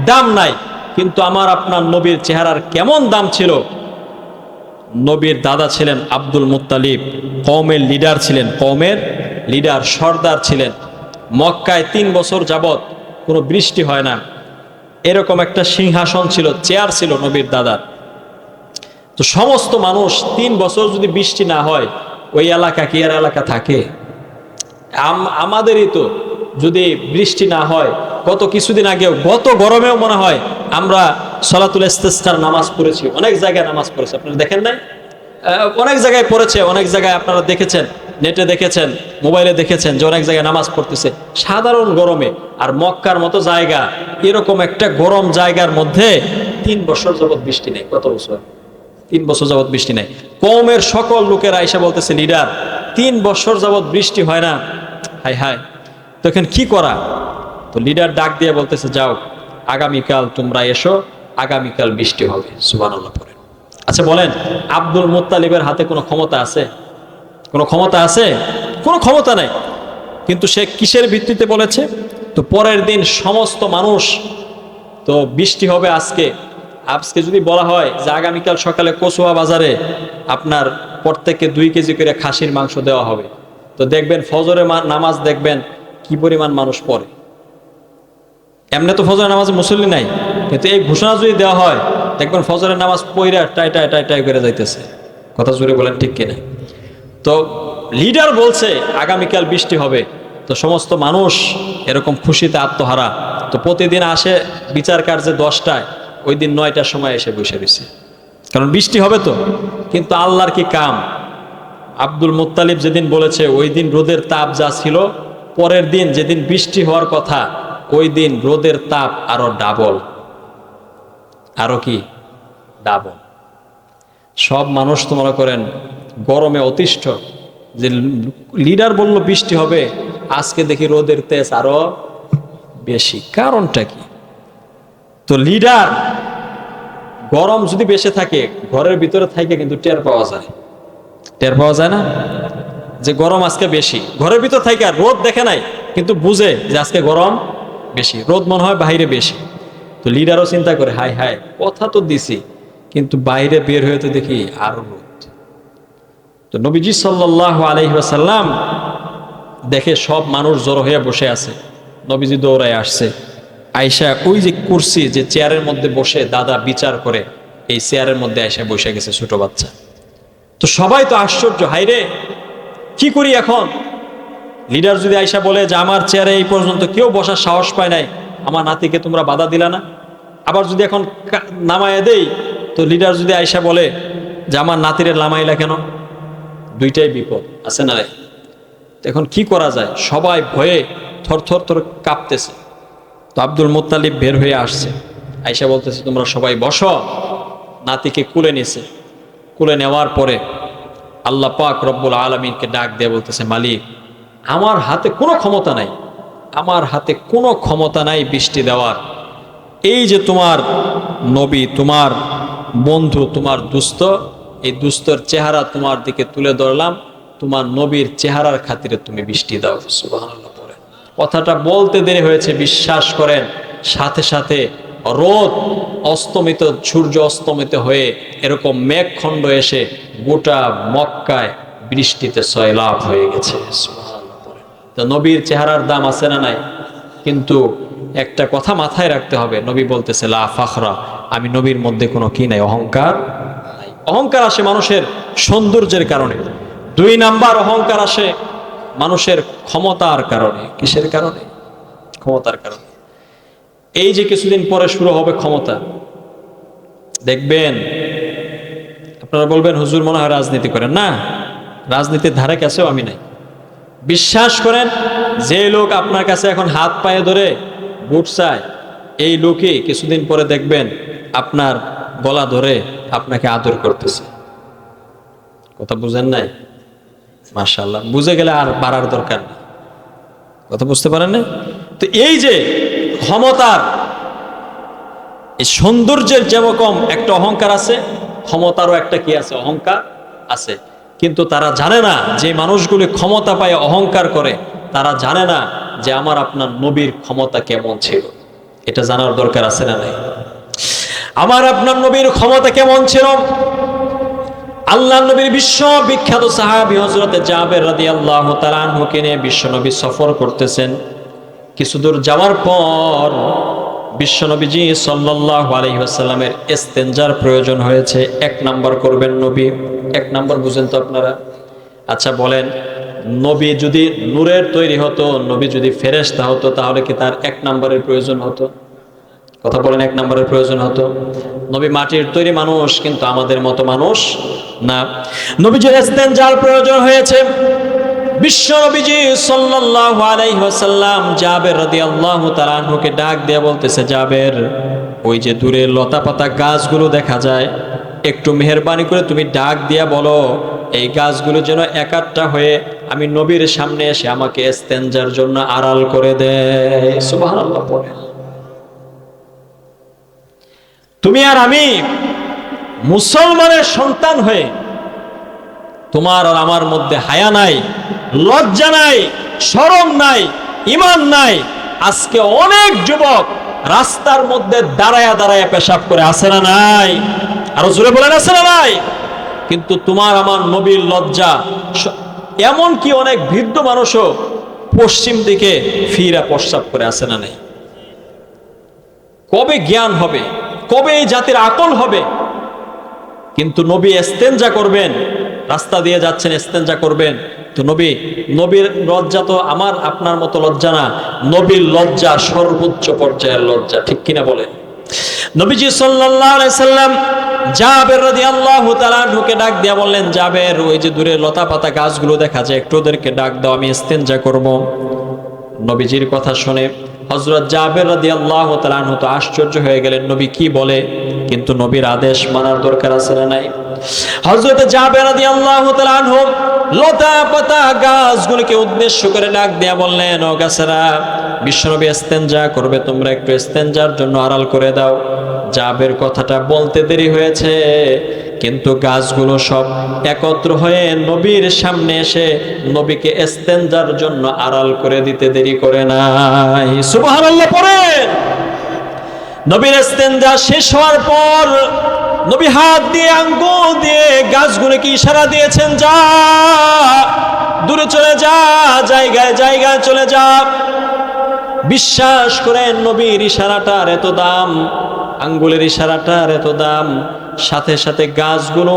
দাম নাই। কিন্তু আমার আপনার নবীর চেহারার কেমন দাম ছিল। নবীর দাদা ছিলেন আব্দুল মুত্তালিব, কওমের লিডার ছিলেন, কওমের লিডার সর্দার ছিলেন। মক্কায় 3 বছর যাবত কোনো বৃষ্টি হয় না, এরকম একটা সিংহাসন ছিল, চেয়ার ছিল নবীর দাদার। তো সমস্ত মানুষ 3 বছর যদি বৃষ্টি না হয়, ওই এলাকা কি আর এলাকা থাকে? আমাদেরই তো যদি বৃষ্টি না হয়, গত কিছুদিন আগেও, গত গরমেও মনে হয় আমরা সলাতুল ইস্তিসকার নামাজ পড়েছি, অনেক জায়গায় নামাজ পড়েছে, আপনারা দেখেন নাই? অনেক জায়গায় পড়েছে, অনেক জায়গায় আপনারা দেখেছেন, নেটে দেখেছেন, মোবাইলে দেখেছেন যে অনেক জায়গায় নামাজ পড়তেছে সাধারণ গরমে। আর মক্কার মতো জায়গা, এরকম একটা গরম জায়গার মধ্যে 3 বছর যাবত বৃষ্টি নেই। কত বছর? 3 বছর যাবত বৃষ্টি নেই। কওমের সকল লোকেরা এসে বলতেছে, লিডার 3 বছর যাবত বৃষ্টি হয় না, হায় হায়, তো এখন কি করা? তো লিডার ডাক দিয়ে বলতেছে, যাও আগামীকাল তোমরা এসো, আগামীকাল বৃষ্টি হবে। সুবহানাল্লাহ পড়ে। আচ্ছা বলেন, আব্দুল মুত্তালিবের হাতে কোনো ক্ষমতা আছে? কোনো ক্ষমতা আছে? কোনো ক্ষমতা নাই। কিন্তু সে কিসের ভিত্তিতে বলেছে? তো পরের দিন সমস্ত মানুষ, তো বৃষ্টি হবে আজকে, আজকে যদি বলা হয় যে আগামীকাল সকালে কচুয়া বাজারে আপনার প্রত্যেককে 2 কেজি করে খাসির মাংস দেওয়া হবে, তো দেখবেন ফজরে নামাজ দেখবেন কি পরিমাণ মানুষ পড়ে। এমনি তো ফজরের নামাজে মুসল্লি নাই, কিন্তু এই ঘোষণা যদি দেওয়া হয় দেখবেন ফজরের নামাজ পইরা টাই টাই টাই টাই করে যাইতেছে। কথা জুড়ে বলেন ঠিক কিনা? তো লিডার বলছে আগামীকাল বৃষ্টি হবে, তো সমস্ত মানুষ এরকম খুশিতে আত্মহারা। তো প্রতিদিন আসে বিচার কার্যে 10টায়, ওই দিন 9টার সময় এসে বসে রয়েছে, কারণ বৃষ্টি হবে তো। কিন্তু আল্লাহর কি কাম, আব্দুল মুত্তালিব যেদিন বলেছে ওই দিন রোদের তাপ যা ছিল, পরের দিন যেদিন বৃষ্টি হওয়ার কথা ওই দিন রোদের তাপ আরো ডাবল, আরো কি ডাবল। সব মানুষ তো মনে করেন গরমে অতিষ্ঠ, যে লিডার বলল বৃষ্টি হবে, আজকে দেখি রোদের তেজ আরো বেশি। কারণটা কি? তো লিডার গরম যদি বেশি থাকে, ঘরের ভিতরে থাকে কিন্তু টের পাওয়া যায়, টের পাওয়া যায় না যে গরম আজকে বেশি। ঘরের ভিতর থাকে আর রোদ দেখে নাই, কিন্তু বুঝে যে আজকে গরম বেশি, রোদ মনে হয় বাইরে বেশি। তো লিডারও চিন্তা করে, হায় হায় কথা তো দিছি, কিন্তু বাইরে বের হয়ে তো দেখি আরো রোদ। তো নবীজি সাল্লাল্লাহু আলাইহি ওয়াসাল্লাম দেখে সব মানুষ জড়ো হয়ে বসে আছে, নবীজি দৌড়ায় আসছে। আয়েশা ওই যে কুরসি, যে চেয়ারের মধ্যে বসে দাদা বিচার করে, এই চেয়ারের মধ্যে আয়েশা বসে গেছে, ছোট বাচ্চা। তো সবাই তো আশ্চর্য, হায়রে কি করি এখন? লিডার যদি আয়েশা বলে যে আমার চেয়ারে এই পর্যন্ত কেউ বসার সাহস পায় নাই, আমার নাতিকে তোমরা বাধা দিলা না। আবার যদি এখন নামায় দেই, তো লিডার যদি আয়েশা বলে যে আমার নাতিরে নামাইলা কেন? দুইটাই বিপদ আছে না রে। এখন কি করা যায়? সবাই ভয়ে থরথর থর কাঁপতেছে। তো আব্দুল মুত্তালিব বের হয়ে আসছে, আয়েশা বলতেছে তোমরা সবাই বসো। নাতিকে কুলে নিয়েছে, কুলে নেওয়ার পরে আল্লাহ পাক রব্বুল আলামিনকে ডাক দিয়ে বলতেছে, মালিক আমার হাতে কোনো ক্ষমতা নাই, আমার হাতে কোনো ক্ষমতা নাই বৃষ্টি দেওয়ার। এই যে তোমার নবী, তোমার বন্ধু, তোমার দুস্থ, এই দুস্থর চেহারা তোমার দিকে তুলে ধরলাম, তোমার নবীর চেহারার খাতিরে তুমি বৃষ্টি দাও। সুবহানাল্লাহ পড়ে কথাটা বলতে দেরি হয়েছে, বিশ্বাস করেন সাথে সাথে রোদ অস্তমিত, সূর্য অস্তমিত হয়ে এরকম মেঘখণ্ড এসে গোটা মক্কায় বৃষ্টিতে সয়লাভ হয়ে গেছে। সুবহানাল্লাহ পড়ে। তো নবীর চেহারার দাম আছে না নাই? কিন্তু একটা কথা মাথায় রাখতে হবে, নবী বলতেছে লা ফাখরা, আমি নবীর মধ্যে কোনো কি নাই, অহংকার নাই। অহংকার আসে মানুষের সৌন্দর্যের কারণে। 2 নাম্বার অহংকার আসে মানুষের ক্ষমতার কারণে। কিসের কারণে? ক্ষমতার কারণে। এই যে কিছুদিন পরে শুরু হবে ক্ষমতা, দেখবেন আপনারা বলবেন হুজুর মনে হয় রাজনীতি করেন। না, রাজনীতির ধারে কাছেও আমি নাই। বিশ্বাস করেন, যে লোক আপনার কাছে এখন হাত পায়ে ধরে ভোট চায়, এই লোকই কিছুদিন পরে দেখবেন আপনার গলা ধরে আপনাকে আদর করতেছে। কথা বুঝেন নাই? মাশাআল্লাহ, বুঝে গেলে আর বাড়ার দরকার নেই। কথা বুঝতে পারেন না? তো এই যে ক্ষমতার, এই সৌন্দর্যের যেরকম একটা অহংকার আছে, ক্ষমতারও একটা কি আছে, অহংকার আছে। কিন্তু তারা জানে না, যে মানুষগুলি ক্ষমতা পায় অহংকার করে, তারা জানে না যে আমার আপনার নবীর ক্ষমতা কেমন ছিল। এটা জানার দরকার আছে না নাই? আমার আপনার নবীর ক্ষমতা কেমন ছিল? আল্লাহ নবীর বিশ্ব বিখ্যাত সাহাবী হযরতে জাবের রাদিয়াল্লাহু তাআলা আনহুকে নিয়ে বিশ্বনবী সফর করতেছেন। কিছু দূর যাওয়ার পর বিশ্বনবীজি সাল্লাল্লাহু আলাইহি ওয়াসাল্লামের ইস্তেনজার প্রয়োজন হয়েছে। 1 নাম্বার করবেন নবী। 1 নাম্বার বুঝেন তো আপনারা? আচ্ছা বলেন, নবী যদি নূরের তৈরি হতো, নবী যদি ফেরেশতা হতো, তাহলে কি তার 1 নাম্বারের প্রয়োজন হতো? কথা বলেন, 1 নাম্বারের প্রয়োজন হতো? নবী মাটির তৈরি মানুষ, কিন্তু আমাদের মতো মানুষ না। নবীজির ইস্তেনজার প্রয়োজন হয়েছে। বিশ্ব নবীজি সাল্লাল্লাহু আলাইহি ওয়াসাল্লাম জাবের রাদিয়াল্লাহু তাআলা আনহুকে ডাক দিয়ে বলতেছে, জাবের ওই যে দূরে লতাপাতা গাছগুলো দেখা যায়, একটু মেহেরবানি করে তুমি ডাক দিয়া বলো এই গাছগুলো যেন একাট্টা হয়ে আমি নবীর সামনে এসে আমাকে ইস্তেনজার জন্য আড়াল করে দেয়। সুবহানাল্লাহ পড়ে। তুমি আর আমি মুসলমানের সন্তান হয়ে তোমার আর আমার মধ্যে হায়া নাই, লজ্জা নাই, শরম নাই, ঈমান নাই। আজকে অনেক যুবক রাস্তার মধ্যে দাঁড়ায়া দাঁড়ায়া পেশাব করে, আছে না নাই? আরো জোরে বলেন, আছে না নাই? কিন্তু তোমার আমার নবীর লজ্জা, এমন কি অনেক বৃদ্ধ মানুষও পশ্চিম দিকে ফিরা প্রস্রাব করে, আছে না নাই? কবে জ্ঞান হবে? কবে এই জাতির আকল হবে? কিন্তু নবী ইস্তেনজা করবেন, রাস্তা দিয়ে যাচ্ছেন ইস্তেনজা করবেন, তো নবীর লজ্জা তো আমার আপনার মতো লজ্জা না। নবীর লজ্জা সর্বোচ্চ পর্যায়ের লজ্জা, ঠিক কিনা বলেন? নবীজি সাল্লাল্লাহু আলাইহি সাল্লাম জাবের রাদিয়াল্লাহু তাআলা আনহুকে ডাক দিয়া বললেন, জাবের ওই যে দূরে লতা পাতা গাছগুলো দেখা যায়, একটু ওদেরকে ডাক দাও, আমি ইস্তেনজা করব। নবীজির কথা শুনে হযরত জাবের রাদিয়াল্লাহু তাআলা আনহু তো আশ্চর্য হয়ে গেলেন, নবী কি বলে? কিন্তু নবীর আদেশ মানার দরকার আছে না নাই? হযরত জাবের রাদিয়াল্লাহু তাআলা আনহু লতা পাতা গাছগুলোকে উদ্দেশ্য করে ডাক দিয়া বললেন, ও গাছেরা, বিশ্বনবী ইস্তেনজা করবে, তোমরা একটু ইস্তেনজার জন্য আড়াল করে দাও। জাবের কথাটা বলতে দেরি হয়েছে, কিন্তু গাছগুলো সব একত্র হয়ে নবীর সামনে এসে নবীকে ইস্তেনজার জন্য আড়াল করে দিতে দেরি করে নাই। সুবহানাল্লাহ পড়েন। নবীর ইস্তেনজা শেষ হওয়ার পর নবী হাত দিয়ে আঙ্গুল দিয়ে গাছগুলোকে ইশারা দিয়েছেন, যা দূরে চলে যা, জায়গায় জায়গায় চলে যা। বিশ্বাস করেন নবীর ইশারাটার এত দাম, আঙ্গুলের ইশারাটার এত দাম, সাথে সাথে গাছগুলো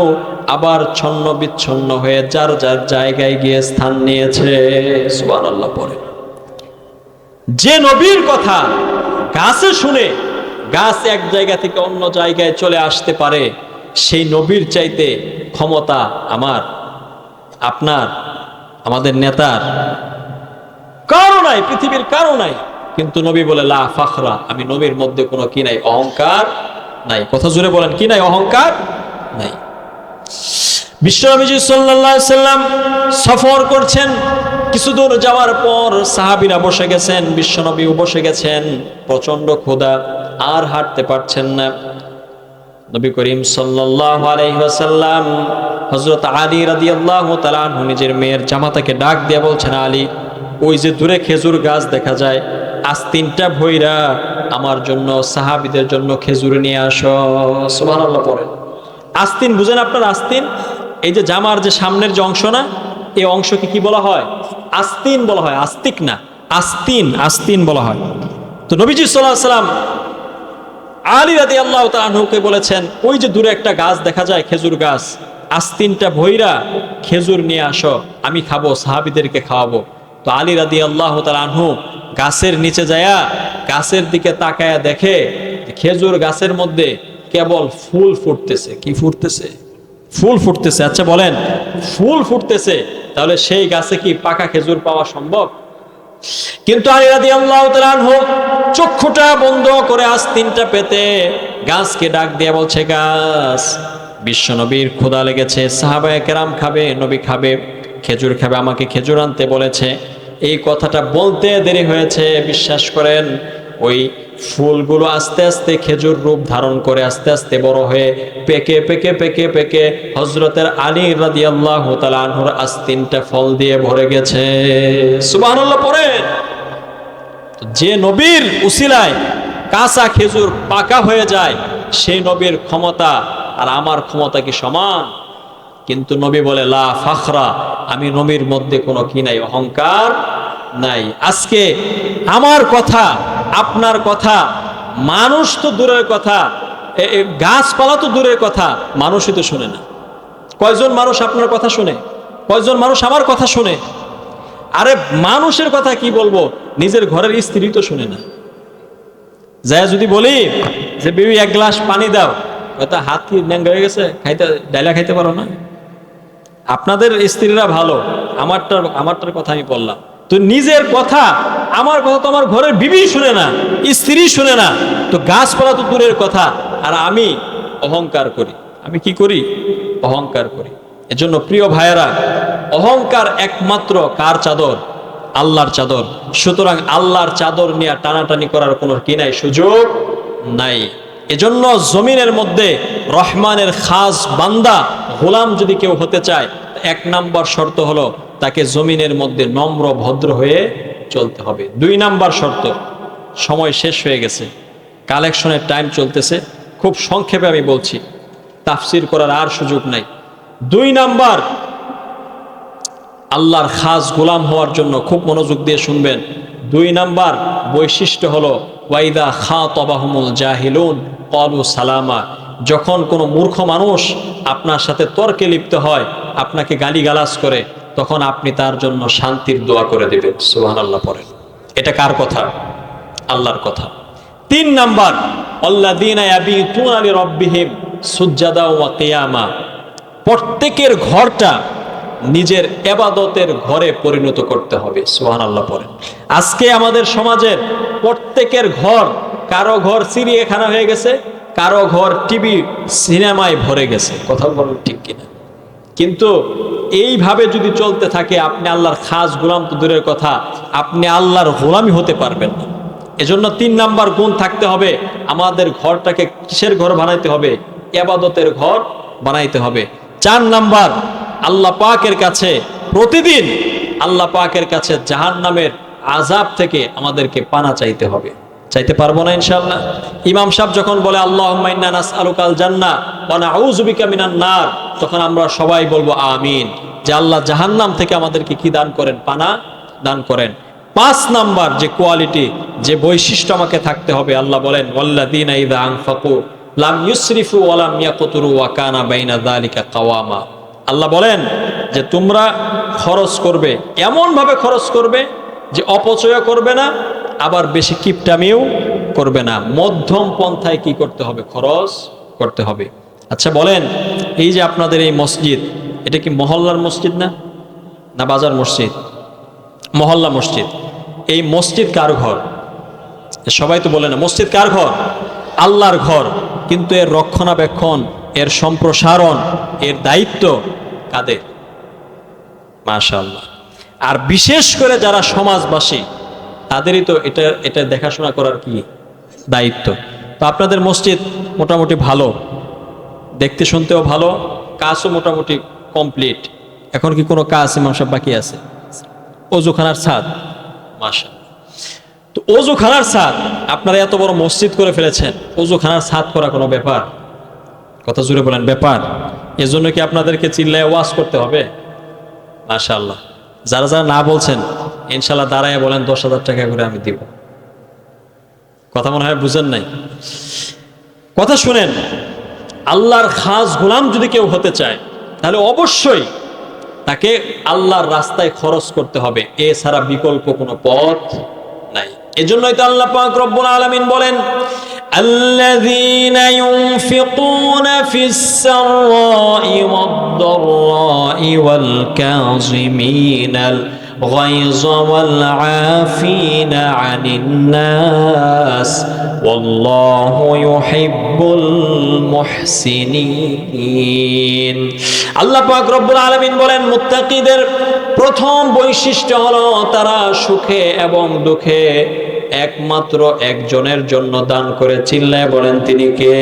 আবার ছন্ন বিচ্ছন্ন হয়ে যার যার জায়গায় গিয়ে স্থান নিয়েছে। সুবহানাল্লাহ পড়ে। যে নবীর কথা গাছে শুনে গাছ এক জায়গা থেকে অন্য জায়গায় চলে আসতে পারে, সেই নবীর চাইতে ক্ষমতা আমার, আপনার, আমাদের নেতার কারো নাই, পৃথিবীর কারো নাই। কিন্তু নবী বলে লা ফাখরা, আমি নবীর মধ্যে কোনো কি নাই, অহংকার নাই। কথা জুড়ে বলেন, কি নাই? অহংকার নাই। বিশ্বনবী সাল্লাল্লাহু আলাইহি সাল্লাম সফর করছেন, কিছু দূর যাওয়ার পর সাহাবীরা বসে গেছেন, বিশ্বনবীও বসে গেছেন, প্রচন্ড ক্ষুধা, আর হাঁটতে পারছেন না। নবী করিম সাল্লাল্লাহু আলাইহি ওয়াসাল্লাম হযরত আলী রাদিয়াল্লাহু তাআলা আনহু নিজের মেয়ের জামাতাকে ডাক দিয়ে বলছেন, আলী, ওই যে দূরে খেজুর গাছ দেখা যায়, আস্তিনটা ভইরা আমার জন্য, সাহাবীদের জন্য খেজুর নিয়ে আসো। সুবহানাল্লাহ পড়েন। আস্তিন বুঝেন আপনার? আস্তিন এই যে জামার যে সামনের যে অংশ না, এই অংশকে কি বলা হয়? আস্তিন বলা হয়, আস্তিক না, আস্তিন, আস্তিন বলা হয়। তো নবীজি সাল্লাল্লাহু আলাইহি ওয়াসাল্লাম আলী রাদিয়াল্লাহু তাআলা আনহুকে বলেছেন, ওই যে দূরে একটা গাছ দেখা যায়, খেজুর গাছ, আস্তিনটা ভইরা খেজুর নিয়ে আসো, আমি খাবো, সাহাবীদেরকে খাওয়াবো। তো আলী রাদিয়াল্লাহু তাআলা আনহু গাছের নিচে যায়া গাছের দিকে তাকায়া দেখে খেজুর গাছের মধ্যে কেবল ফুল ফুটতেছে। কি ফুটতেছে? ফুল ফুটতেছে। আচ্ছা বলেন, ফুল ফুটতেছে, তাহলে সেই গাছে কি পাকা খেজুর পাওয়া সম্ভব? কিন্তু আলী রাদিয়াল্লাহু তাআলা আনহু চক্ষুটা বন্ধ করে আস্তিনটা পেতে গাছকে ডাক দিয়ে বলছে, গাছ, বিশ্বনবীর ক্ষুধা লেগেছে, সাহাবায়ে কেরাম খাবে, নবী খাবে, খেজুর খাবে, আমাকে খেজুর আনতে বলেছে। এই কথাটা বলতে দেরি হয়েছে। বিশ্বাস করেন, ওই ফুলগুলো আস্তে আস্তে খেজুর রূপ ধারণ করে আস্তে আস্তে বড় হয়ে পেকে পেকে পেকে পেকে হযরতের আলী রাদিয়াল্লাহু তাআলা আনহুর আস্তিনটা ফল দিয়ে ভরে গেছে। সুবহানাল্লাহ পড়েন। যে নবীর উসিলায় কাঁচা খেজুর পাকা হয়ে যায়, সেই নবীর ক্ষমতা আর আমার ক্ষমতা কি সমান? কিন্তু নবী বলে লা ফাখরা, আমি নবীর মধ্যে কোনো কি নাই, অহংকার নাই। আজকে আমার কথা, আপনার কথা, মানুষ তো দূরের কথা, গাছপালা তো দূরের কথা, মানুষই তো শুনে না। কয়জন মানুষ আপনার কথা শুনে? কয়জন মানুষ আমার কথা শুনে? আরে মানুষের কথা কি বলবো, নিজের ঘরের স্ত্রী তো শুনে না। যাই যদি বলি যে বিবি এক গ্লাস পানি দাও, হয়তো হাত কি ন্যাঙ্গা হয়ে গেছে, খাইতে ডাইলা খাইতে পারো না। আপনাদের স্ত্রীরা ভালো, আমারটার কথা আমি বললাম। তো নিজের কথা, আমার কথা তো আমার ঘরের বিবি শুনে না, স্ত্রী শুনে না, তো গাছপালা তো দূরের কথা। আর আমি অহংকার করি। আমি কি করি? অহংকার করি। এজন্য প্রিয় ভাইয়েরা, অহংকার একমাত্র কার চাদর? আল্লাহর চাদর। সুতরাং আল্লাহর চাদর নিয়ে টানাটানি করার কোনো কি নাই, সুযোগ নাই। এজন্য জমিনের মধ্যে রহমানের খাস বান্দা, গোলাম যদি কেউ হতে চায়, এক নাম্বার শর্ত হলো তাকে জমিনের মধ্যে নম্র ভদ্র হয়ে চলতে হবে। 2 নাম্বার শর্ত, সময় শেষ হয়ে গেছে, কালেকশনের টাইম চলতেছে, খুব সংক্ষেপে আমি বলছি, তাফসির করার আর সুযোগ নাই। 2 নাম্বার, আল্লাহর খাস গোলাম হওয়ার জন্য খুব মনোযোগ দিয়ে শুনবেন। 2 নাম্বার বৈশিষ্ট্য হলো ওয়াইদা খাতাবাহুমুল জাহিলুন ক্বালু সালামা। যখন কোনো মূর্খ মানুষ আপনার সাথে তর্কে লিপ্ত হয়, আপনাকে গালিগালাজ করে, তখন আপনি তার জন্য শান্তির দোয়া করে দেবেন। সুবহানাল্লাহ পড়েন। এটা কার কথা? আল্লাহর কথা। 3 নাম্বার, আল্লাযীনা ইয়াবিতুনা লিরাব্বিহিম সুজদাও ওয়া কিয়ামা। প্রত্যেকের ঘরটা নিজের ইবাদতের ঘরে পরিণত করতে হবে। সুবহানাল্লাহ পড়েন। আজকে আমাদের সমাজের প্রত্যেকের ঘর, কারো ঘর চিড়িয়াখানা হয়ে গেছে, কারো ঘর টিভি সিনেমায় ভরে গেছে। কথা বলুন ঠিক কিনা? কিন্তু এইভাবে যদি চলতে থাকে, আপনি আল্লাহর খাস গোলাম তো দূরের কথা, আপনি আল্লাহর গোলামি হতে পারবেন না। এজন্য 3 নাম্বার গুণ থাকতে হবে, আমাদের ঘরটাকে কিসের ঘর বানাইতে হবে? ইবাদতের ঘর বানাইতে হবে। 4 নাম্বার, আল্লাহ পাকের কাছে প্রতিদিন, আল্লাহ পাকের কাছে জাহান্নামের আযাব থেকে আমাদেরকে পানা চাইতে হবে। চাইতে পারবো না ইনশাআল্লাহ? ইমাম সাহেব যখন বলে আল্লাহুম্মা ইন্না নাসআলুকাল জান্নাহ ওয়া নাউযু বিকা মিনান নার, তখন আমরা সবাই বলবো আমিন, যে আল্লাহ জাহান্নাম থেকে আমাদেরকে কি দান করেন? পানা দান করেন। 5 নাম্বার যে কোয়ালিটি, যে বৈশিষ্ট্য আমাকে থাকতে হবে, আল্লাহ বলেন ওয়াল্লাযীনা ইযা আনফাকু লাম ইউসরিফু ওয়া লাম ইয়াকতুরু ওয়া কানা বাইনা যালিকা কাওয়ামা। আল্লাহ বলেন যে তোমরা খরচ করবে, এমন ভাবে খরচ করবে যে অপচয় করবে না, আবার বেশি কিপটামিও করবে না, মধ্যম পন্থায় কি করতে হবে? খরচ করতে হবে। আচ্ছা বলেন, এই যে আপনাদের এই মসজিদ, এটা কি মহল্লার মসজিদ না, না বাজার মসজিদ? মহল্লা মসজিদ। এই মসজিদ কার ঘর? সবাই তো বলে না মসজিদ কার ঘর? আল্লাহর ঘর। কিন্তু এর রক্ষণাবেক্ষণ, এর সম্প্রসারণ, এর দায়িত্ব কাদের? মাশাআল্লাহ। আর বিশেষ করে যারা সমাজবাসী, তাদেরই তো এটা দেখাশোনা করার কি দায়িত্ব। তো আপনাদের মসজিদ মোটামুটি ভালো, দেখতে শুনতেও ভালো, কাজও মোটামুটি কমপ্লিট। এখন কি কোনো কাজ ইমাম সাহেব বাকি আছে? ওযুখানার ছাদ, মাশাআল্লাহ। তো ওযুখানার ছাদ আপনারা এত বড় মসজিদ করে ফেলেছেন, ওযুখানার ছাদ করা কোনো ব্যাপার? কথা জুড়ে বলেন, ব্যাপার? এজন্য কি আপনাদেরকে চিল্লায় ওয়াজ করতে হবে? মাশাআল্লাহ। যারা যারা না বলছেন ইনশাআল্লাহ দাঁড়ায় বলেন 10,000 টাকা করে আমি দিব। কথা মনে হয় বুঝেন নাই। কথা শুনেন, আল্লাহর খাস গোলাম যদি কেউ হতে চায়, তাহলে অবশ্যই তাকে আল্লাহর রাস্তায় খরচ করতে হবে, এছাড়া বিকল্প কোনো পথ নাই। এজন্যই তো আল্লাহ পাক রব্বুল আলামিন বলেন আল্লাযীনা ইউনফিকুনা ফিস সাররাই ওয়াদ-দাররাই ওয়াল কাযিমিনাল গায়যা ওয়াল আফিনা আনিন নাস ওয়াল্লাহু ইউহিব্বুল মুহসিনিন। আল্লাহ পাক রব্বুল আলামিন বলেন মুত্তাকিদের প্রথম বৈশিষ্ট্য হলো তারা সুখে এবং দুঃখে একমাত্র একজনের জন্য দান করে। চিল্লায় বলেন তিনি কে?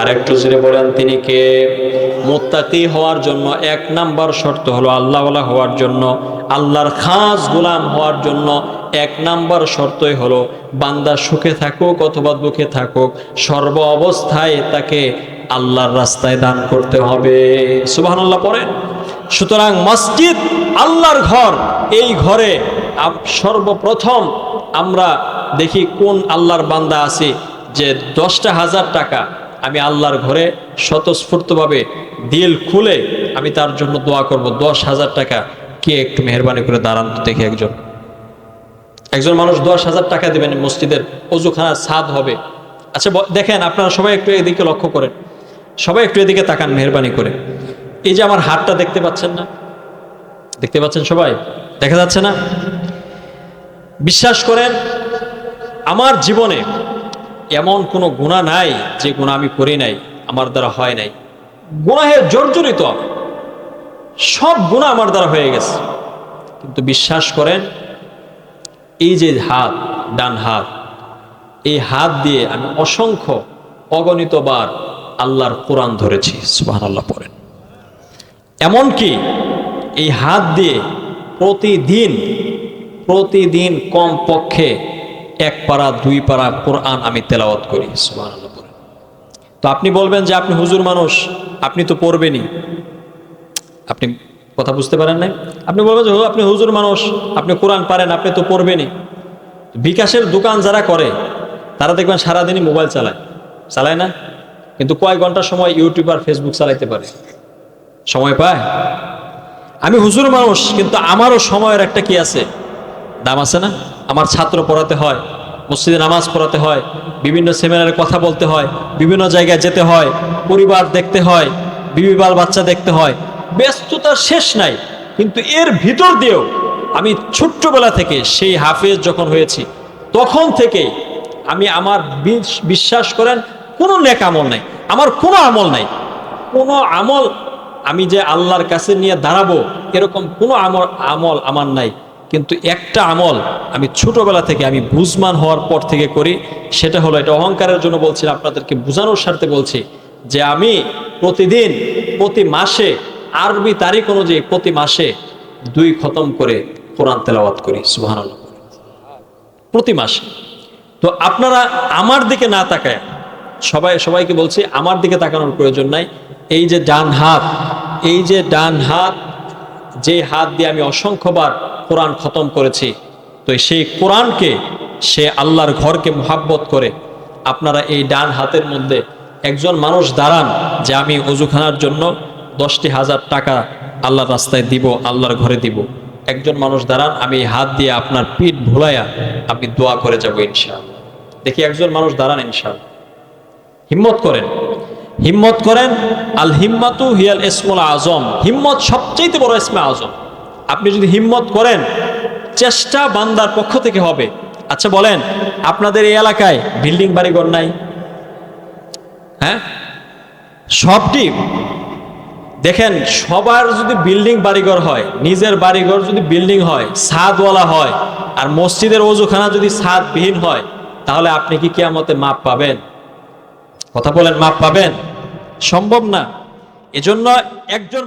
আর একটু জোরে বলেন তিনি কে? মুত্তাকি হওয়ার জন্য 1 নাম্বার শর্ত হলো, আল্লাহওয়ালা হওয়ার জন্য, আল্লাহর খাস গোলাম হওয়ার জন্য 1 নাম্বার শর্তই হলো বান্দা সুখে থাকুক অথবা দুঃখে থাকুক, সর্ব অবস্থায় তাকে আল্লাহর রাস্তায় দান করতে হবে। সুবহানাল্লাহ পড়েন। সুতরাং মসজিদ আল্লাহর ঘর, এই ঘরে সর্বপ্রথম আমরা দেখি কোন আল্লাহর বান্দা আছে যে 10,000 টাকা আমি আল্লাহর ঘরে স্বতঃস্ফূর্তভাবে দিল খুলে আমি তার জন্য দোয়া করব। 10,000 টাকা কে একটু মেহরবানি করে দাঁড়ান তো দেখি। একজন মানুষ 10,000 টাকা দেবেন, মসজিদের ওযুখানার ছাদ হবে। আচ্ছা দেখেন, আপনারা সবাই একটু এদিকে লক্ষ্য করেন, সবাই একটু এদিকে তাকান মেহরবানি করে। এই যে আমার হাতটা দেখতে পাচ্ছেন না? দেখতে পাচ্ছেন সবাই? দেখা যাচ্ছে না? বিশ্বাস করেন আমার জীবনে এমন কোনো গুনাহ নাই যে গুনাহ আমি করি নাই, আমার দ্বারা হয় নাই। গুনাহে জর্জরিত সব গুনাহ আমার দ্বারা হয়ে গেছে, কিন্তু বিশ্বাস করেন এই যে হাত, ডান হাত, এই হাত দিয়ে আমি অসংখ্য অগণিতবার আল্লাহর কোরআন ধরেছি। সুবহানাল্লাহ পড়েন। এমনকি এই হাত দিয়ে প্রতিদিন কমপক্ষে 1 পারা 2 পারা কোরআন আমি তেলাওয়াত করি। সুবহানাল্লাহ পড়েন। তো আপনি বলবেন যে আপনি হুজুর মানুষ, আপনি তো পড়বেনই। আপনি কথা বুঝতে পারেন নাই? আপনি বলবেন যে আপনি হুজুর মানুষ, আপনি কোরআন পারেন, আপনি তো পড়বেনই। বিকাশের দোকান যারা করে তারা দেখবেন সারাদিনই মোবাইল চালায় না? কিন্তু কয় ঘন্টা সময় ইউটিউব আর ফেসবুক চালাইতে পারে? সময় পায়? আমি হুজুর মানুষ, কিন্তু আমারও সময়ের একটা কি আছে, দাম আছে না? আমার ছাত্র পড়াতে হয়, মসজিদে নামাজ পড়াতে হয়, বিভিন্ন সেমিনারে কথা বলতে হয়, বিভিন্ন জায়গায় যেতে হয়, পরিবার দেখতে হয়, বিবি বাল বাচ্চা দেখতে হয়, ব্যস্ততার শেষ নাই। কিন্তু এর ভিতর দিয়েও আমি ছোট্টবেলা থেকে, সেই হাফেজ যখন হয়েছি তখন থেকেই আমি আমার বিশ্বাস করেন কোনো নেক আমল নাই, আমার কোনো আমল নাই, কোনো আমল আমি যে আল্লাহর কাছে নিয়ে দাঁড়াবো এরকম কোনো আমল আমার নাই। কিন্তু একটা আমল আমি ছোটবেলা থেকে, আমি বুঝমান হওয়ার পর থেকে করি, সেটা হলো, এটা অহংকারের জন্য বলছি না, আপনাদেরকে বোঝানোর স্বার্থে বলছি, যে আমি প্রতিদিন, প্রতি মাসে, আরবি তারিখ অনুযায়ী প্রতি মাসে 2 খতম করে কোরআন তেলাওয়াত করি। সুবহানাল্লাহ। প্রতি মাসে তো আপনারা আমার দিকে না তাকায়, সবাইকে বলছি আমার দিকে তাকানোর প্রয়োজন নাই। এই যে ডান হাত, এই যে ডান হাত, যে হাত দিয়ে আমি অসংখ্যবার কোরআন খতম করেছি, তো সেই কোরআনকে, সে আল্লাহর ঘরকে মুহাব্বত করে আপনারা এই ডান হাতের মধ্যে একজন মানুষ দাঁড়ান যে আমি ওযুখানার জন্য 10,000 টাকা আল্লাহর রাস্তায় দিব, আল্লাহর ঘরে দিব। একজন মানুষ দাঁড়ান, আমি এই হাত দিয়ে আপনার পিঠ ভুলাইয়া আপনি দোয়া করে যাবো ইনশাআল্লাহ। দেখি একজন মানুষ দাঁড়ান ইনশাআল্লাহ, হিম্মত করেন, হিম্মত করেন। আল হিম্মাতু হিয়াল ইসমুল আজম, হিম্মত সবচেয়ে বড় ইসমে আজম। আপনি যদি হিম্মত করেন, চেষ্টা বান্দার পক্ষ থেকে হবে। আচ্ছা বলেন, আপনাদের এই এলাকায় বিল্ডিং বাড়িঘর নাই? হ্যাঁ, সবটি দেখেন, সবার যদি বিল্ডিং বাড়িঘর হয়, নিজের বাড়িঘর যদি বিল্ডিং হয়, ছাদওয়ালা হয়, আর মসজিদের ওযুখানা যদি ছাদবিহীন হয়, তাহলে আপনি কি কিয়ামতে মাপ পাবেন? কথা বলেন, মাপ পাবেন? সম্ভব না। এজন্য একজন